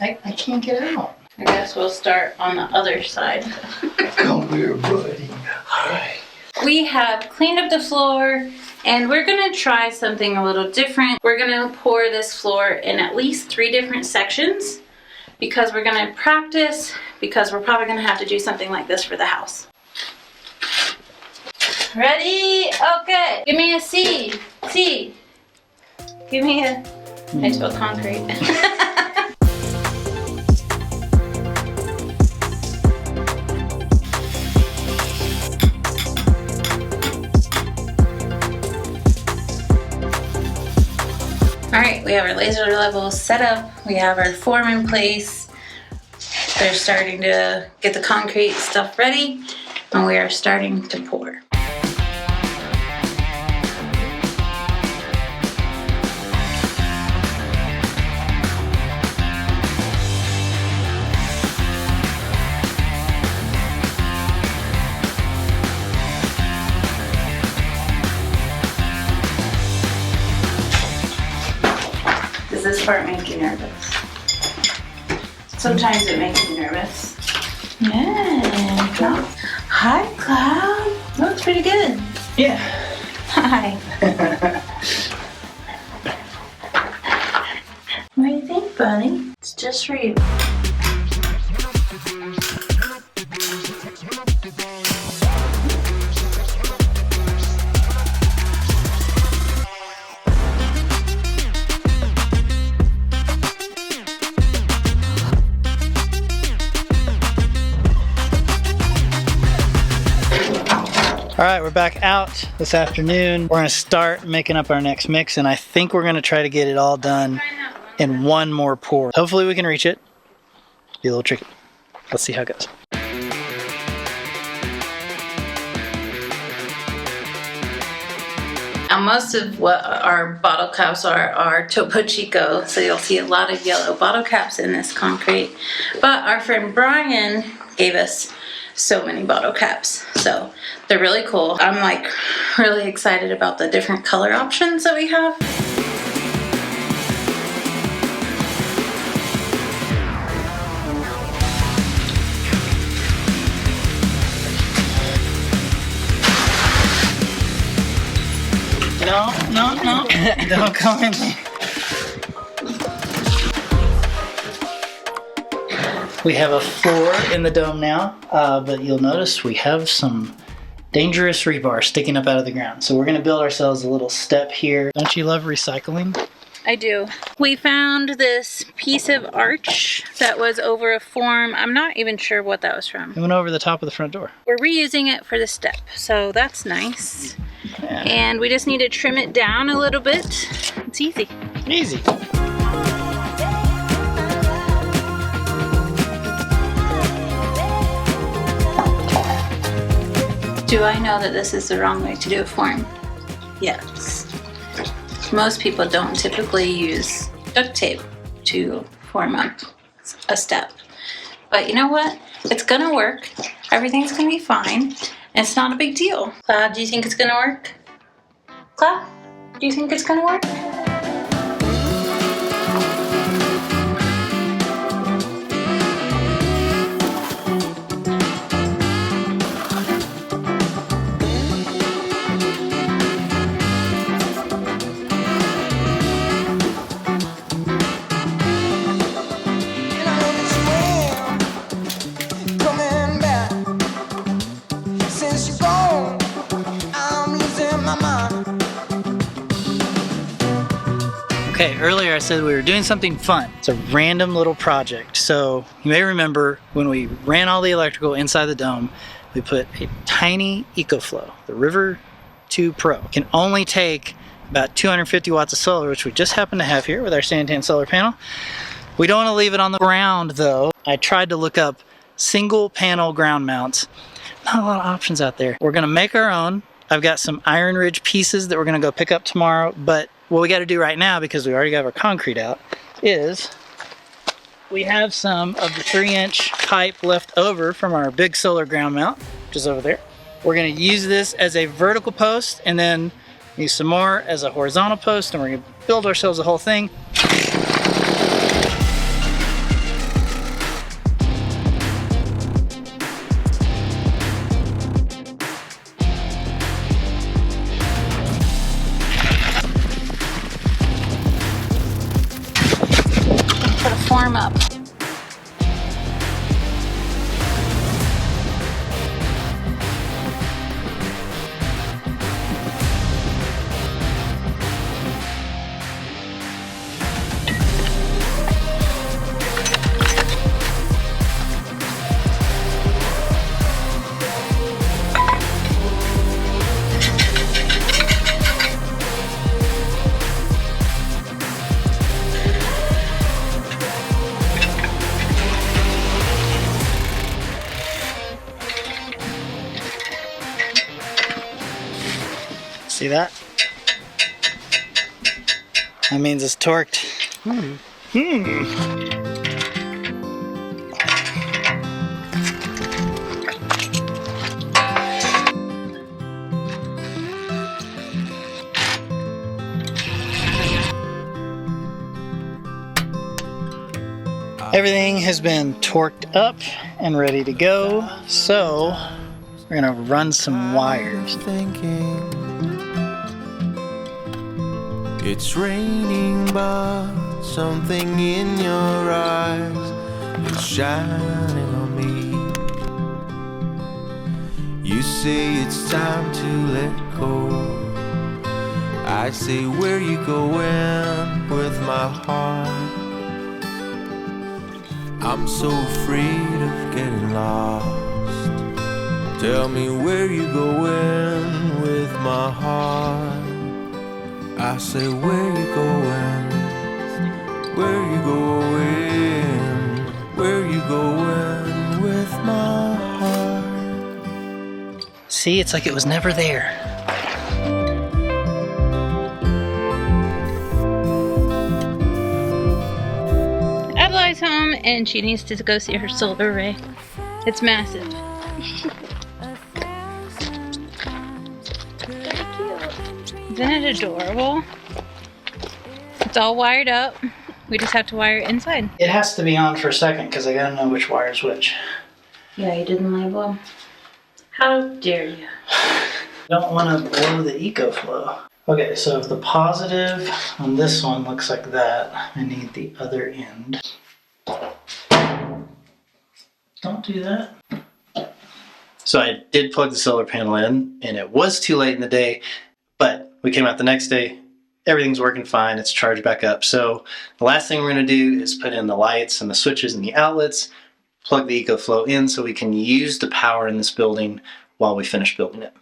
I can't get out. I guess we'll start on the other side. Come here, buddy. Hi. We have cleaned up the floor and we're gonna try something a little different. We're gonna pour this floor in at least 3 different sections because we're gonna practice, because we're probably gonna have to do something like this for the house. Ready? Okay. Give me a C. C. Give me a... I spelled concrete. Alright, we have our laser levels set up. We have our form in place. They're starting to get the concrete stuff ready, and we are starting to pour. Does this part make you nervous? Sometimes it makes me nervous. Yeah. No. Hi, Cloud. Looks pretty good. Yeah. Hi. What do you think, buddy? It's just for you. All right, we're back out this afternoon. We're gonna start making up our next mix, and I think we're gonna try to get it all done in one more pour. Hopefully we can reach it. Be a little tricky. Let's see how it goes. Now most of what our bottle caps are Topo Chico, so you'll see a lot of yellow bottle caps in this concrete. But our friend Brian gave us so many bottle caps, so they're really cool. I'm like really excited about the different color options that we have. No, Don't come in there. We have a floor in the dome now, but you'll notice we have some dangerous rebar sticking up out of the ground. So we're gonna build ourselves a little step here. Don't you love recycling? I do. We found this piece of arch that was over a form. I'm not even sure what that was from. It went over the top of the front door. We're reusing it for the step, so that's nice. Yeah. And we just need to trim it down a little bit. It's easy. Easy. Do I know that this is the wrong way to do a form? Yes. Most people don't typically use duct tape to form up a step. But you know what? It's gonna work. Everything's gonna be fine. It's not a big deal. Cloud, do you think it's gonna work? Cloud, do you think it's gonna work? Okay, earlier I said we were doing something fun. It's a random little project. So you may remember when we ran all the electrical inside the dome, we put a tiny Ecoflow, the River 2 Pro. It can only take about 250 watts of solar, which we just happen to have here with our Santan solar panel. We don't want to leave it on the ground though. I tried to look up single panel ground mounts. Not a lot of options out there. We're gonna make our own. I've got some Iron Ridge pieces that we're gonna go pick up tomorrow, but what we got to do right now, because we already got our concrete out, is we have some of the 3-inch pipe left over from our big solar ground mount, which is over there. We're going to use this as a vertical post and then use some more as a horizontal post, and we're going to build ourselves a whole thing. Form up. See that? That means it's torqued. Everything has been torqued up and ready to go, so we're gonna run some wires. It's raining, but something in your eyes is shining on me. You say it's time to let go. I say, where you going with my heart? I'm so afraid of getting lost. Tell me where you going with my heart. I say, where you going? Where you going? Where you going with my heart? See, it's like it was never there. Adelaide's home and she needs to go see her solar array. It's massive. Isn't it adorable? It's all wired up. We just have to wire it inside. It has to be on for a second because I gotta know which wire's which. Yeah, you didn't label them. How dare you? Don't want to blow the Ecoflow. Okay, so if the positive on this one looks like that, I need the other end. Don't do that. So I did plug the solar panel in, and it was too late in the day, but we came out the next day, everything's working fine, it's charged back up. So the last thing we're gonna do is put in the lights and the switches and the outlets, plug the Ecoflow in so we can use the power in this building while we finish building it.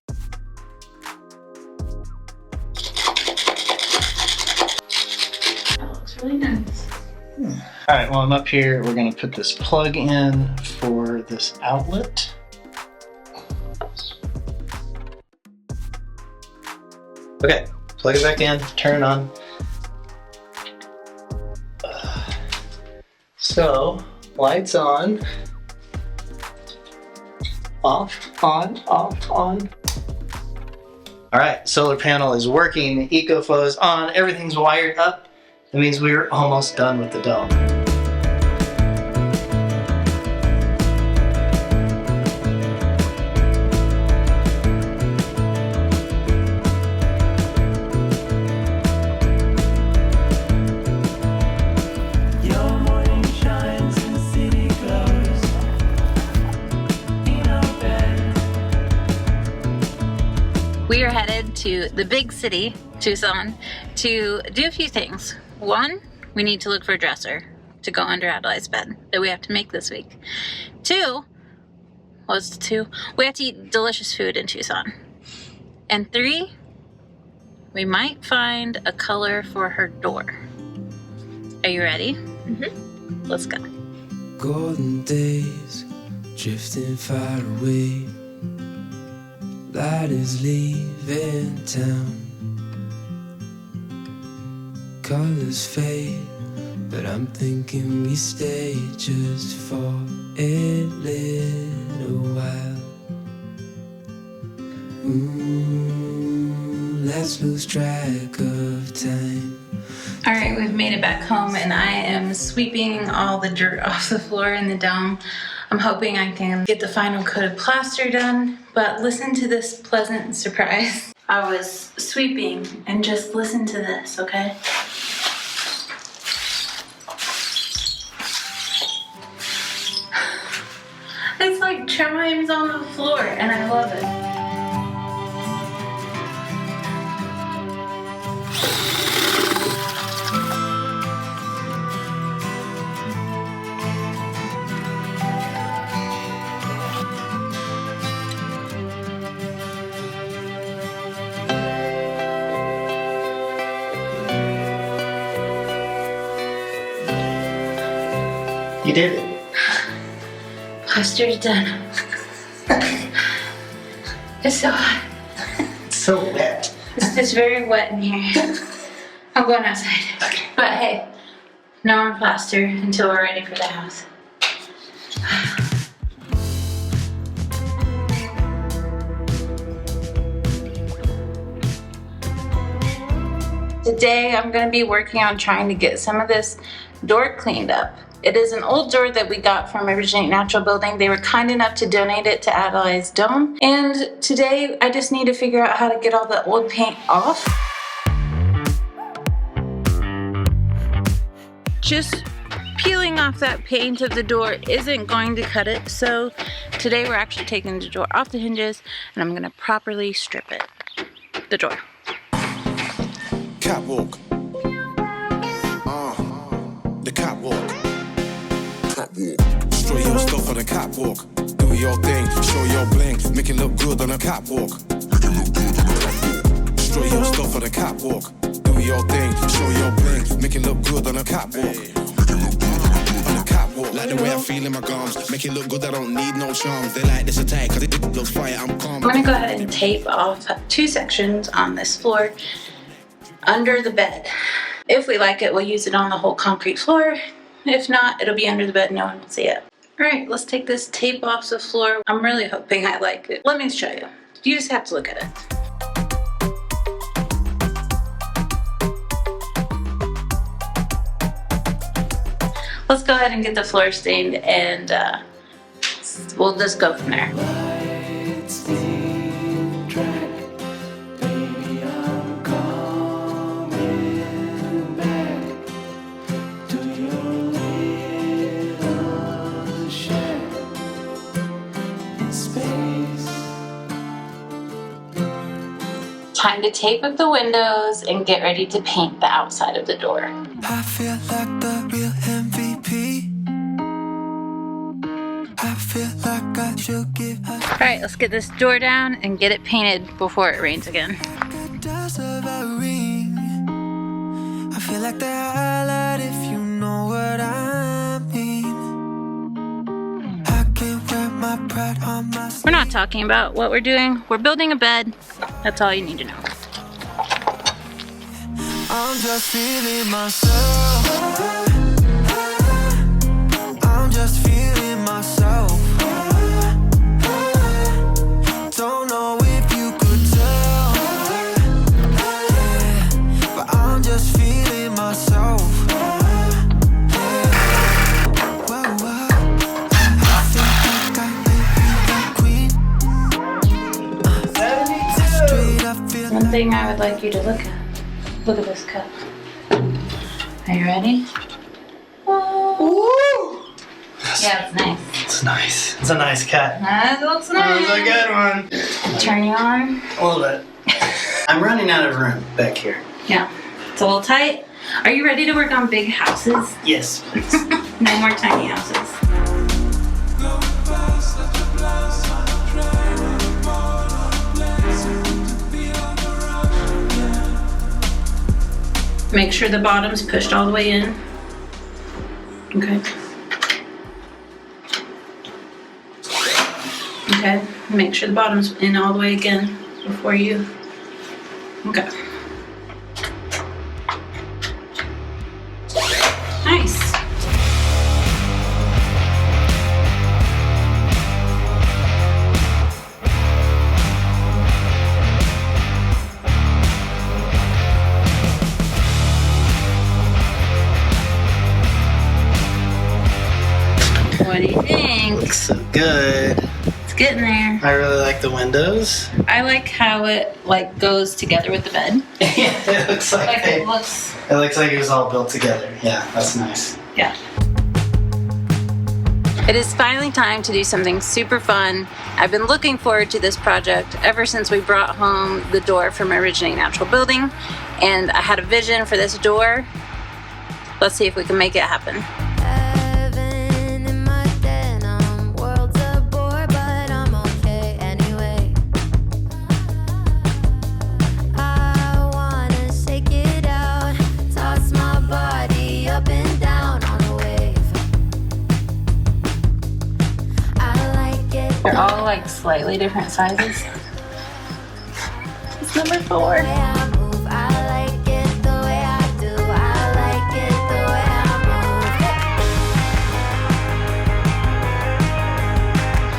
That looks really nice. All right, well, I'm up here. We're gonna put this plug in for this outlet. Okay, plug it back in, turn it on. So, lights on. Off, on, off, on. All right, solar panel is working, the Ecoflow is on, everything's wired up. That means we're almost done with the dome. Your morning shines and city glows in our bed. We are headed to the big city, Tucson, to do a few things. One, we need to look for a dresser to go under Adelaide's bed that we have to make this week. Two, what's the two? We have to eat delicious food in Tucson. And three, we might find a color for her door. Are you ready? Mm-hmm. Let's go. Golden days drifting far away. Light is leaving town. Colors fade, but I'm thinking we stay just for a little while. Let's lose track of time. All right, we've made it back home and I am sweeping all the dirt off the floor in the dome. I'm hoping I can get the final coat of plaster done, but listen to this pleasant surprise. I was sweeping and just listen to this, okay? It's like chimes on the floor and I love it. You did it. Plaster's done. It's so hot. It's so wet. It's very wet in here. I'm going outside. Okay. But hey, no more plaster until we're ready for the house. Today I'm going to be working on trying to get some of this door cleaned up. It is an old door that we got from Originate Natural Building. They were kind enough to donate it to Adelaide's Dome. And today I just need to figure out how to get all the old paint off. Just peeling off that paint of the door isn't going to cut it. So today we're actually taking the door off the hinges and I'm going to properly strip it. The door. Catwalk. The catwalk. Catwalk. Destroy your stuff on the catwalk. Do your thing, show your bling, make it look good on a catwalk. Destroy your stuff on the catwalk. Do your thing, show your bling, make it look good on a catwalk. On a catwalk. Like the way I feel in my gums, make it look good, I don't need no charms. They like this attack, cause it looks fire, I'm calm. I'm gonna go ahead and tape off 2 sections on this floor under the bed. If we like it, we'll use it on the whole concrete floor. If not, it'll be under the bed, no one will see it. All right, let's take this tape off the floor. I'm really hoping I like it. Let me show you. You just have to look at it. Let's go ahead and get the floor stained and we'll just go from there. Time to tape up the windows and get ready to paint the outside of the door. I feel like the real MVP. I feel like I should give her. All right, let's get this door down and get it painted before it rains again. I feel like the highlight if you know what I mean. I can't wear my pride on my. We're not talking about what we're doing. We're building a bed. That's all you need to know. I'm just feeling myself. I'm just feeling myself. Don't know if you could tell, but I'm just feeling myself. One thing I would like you to look at. Look at this cup. Are you ready? Woo! Yeah, it's nice. It's nice. It's a nice cut. That looks nice. That was a good one. Turn you on. A little bit. I'm running out of room back here. Yeah, it's a little tight. Are you ready to work on big houses? Yes, please. No more tiny houses. Make sure the bottom's pushed all the way in. Okay. Okay, make sure the bottom's in all the way again before you. Okay. Nice. What do you think? Looks so good. It's getting there. I really like the windows. I like how it goes together with the bed. Yeah, it looks like It looks. it looks like it was all built together. Yeah, that's nice. Yeah. It is finally time to do something super fun. I've been looking forward to this project ever since we brought home the door from Originate Natural Building, and I had a vision for this door. Let's see if we can make it happen. They're all slightly different sizes. It's Number 4.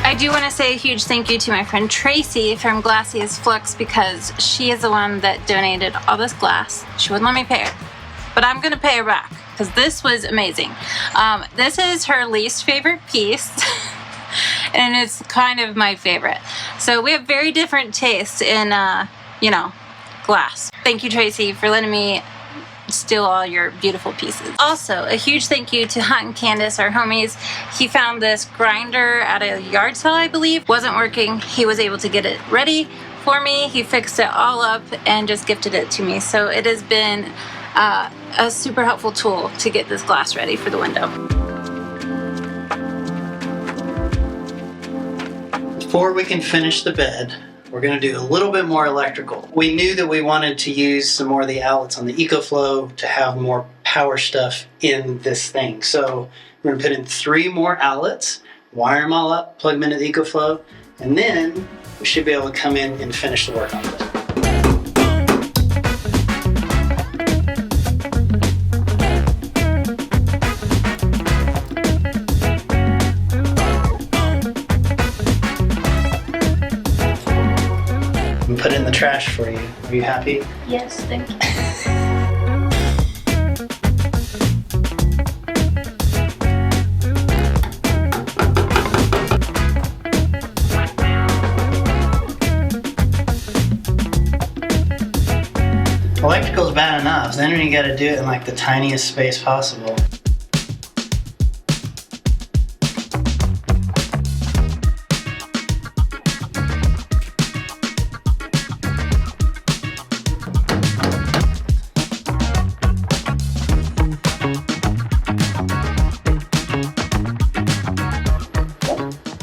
I do want to say a huge thank you to my friend Tracy from Glassier's Flux because she is the one that donated all this glass. She wouldn't let me pay her, but I'm going to pay her back because this was amazing. This is her least favorite piece and it's kind of my favorite. So we have very different tastes in, glass. Thank you, Tracy, for letting me steal all your beautiful pieces. Also, a huge thank you to Hunt and Candace, our homies. He found this grinder at a yard sale, I believe. Wasn't working. He was able to get it ready for me. He fixed it all up and just gifted it to me. So it has been a super helpful tool to get this glass ready for the window. Before we can finish the bed, we're going to do a little bit more electrical. We knew that we wanted to use some more of the outlets on the Ecoflow to have more power stuff in this thing. So we're going to put in 3 more outlets, wire them all up, plug them into the Ecoflow, and then we should be able to come in and finish the work on it. Put in the trash for you. Are you happy? Yes, thank you. Electrical's bad enough, then you gotta do it in like the tiniest space possible.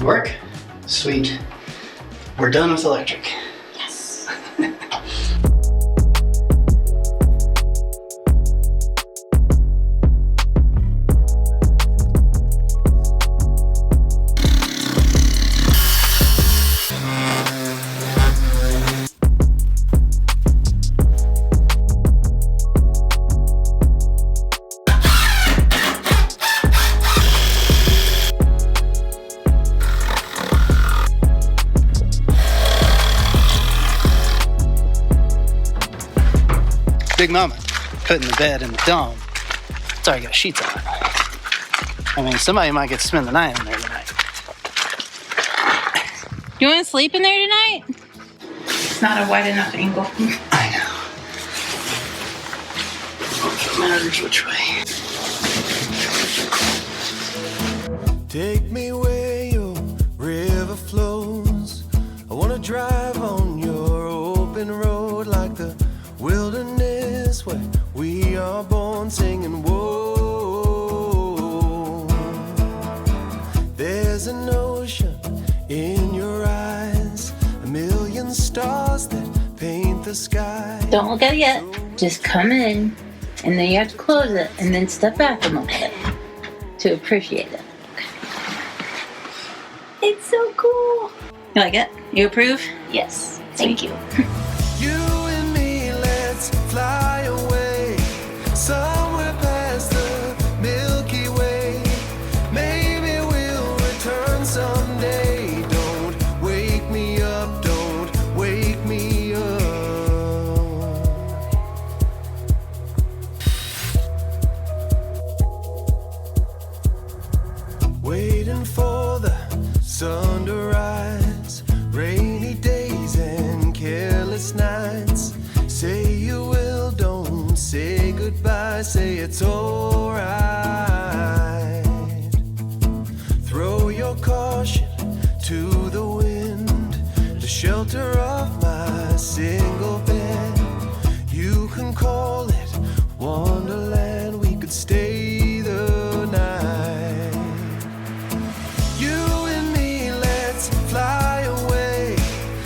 Work? Sweet. We're done with electric. Yes. Big moment. Putting the bed in the dome. It's already got sheets on it. I mean, somebody might get to spend the night in there tonight. You want to sleep in there tonight? It's not a wide enough angle. I know. It matters which way. Take me where your river flows. I wanna drive on your open road like the wilderness where we are born singing whoa. There's an ocean in your eyes, a million stars that paint the sky. Don't look at it yet. Just come in, and then you have to close it, and then step back and look at it to appreciate it. It's so cool. You like it? You approve? Yes. Thank you. You and me, let's fly away somewhere past the Milky Way. Maybe we'll return someday. Don't wake me up, don't wake me up. Waiting for the sun to rise, rainy days and careless nights. Say you will, don't say goodbye, say it's alright. Throw your caution to the wind, the shelter of my single bed. You can call it Wonderland, we could stay the night. You and me, let's fly away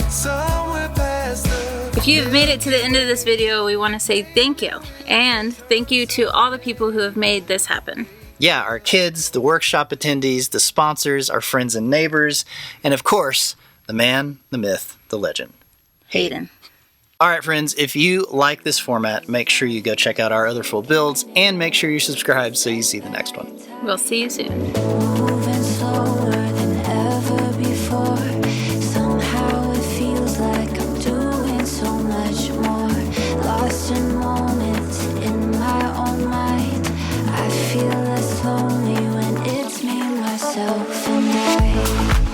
somewhere past the... If you've made it to the end of this video, we want to say thank you. And thank you to all the people who have made this happen. Yeah, our kids, the workshop attendees, the sponsors, our friends and neighbors, and of course, the man, the myth, the legend. Hayden. All right, friends, if you like this format, make sure you go check out our other full builds and make sure you subscribe so you see the next one. We'll see you soon. Moving slower than ever before. Somehow it feels like I'm doing so much more. Lost in moments in my own mind. I feel less lonely when it's me, myself, and I.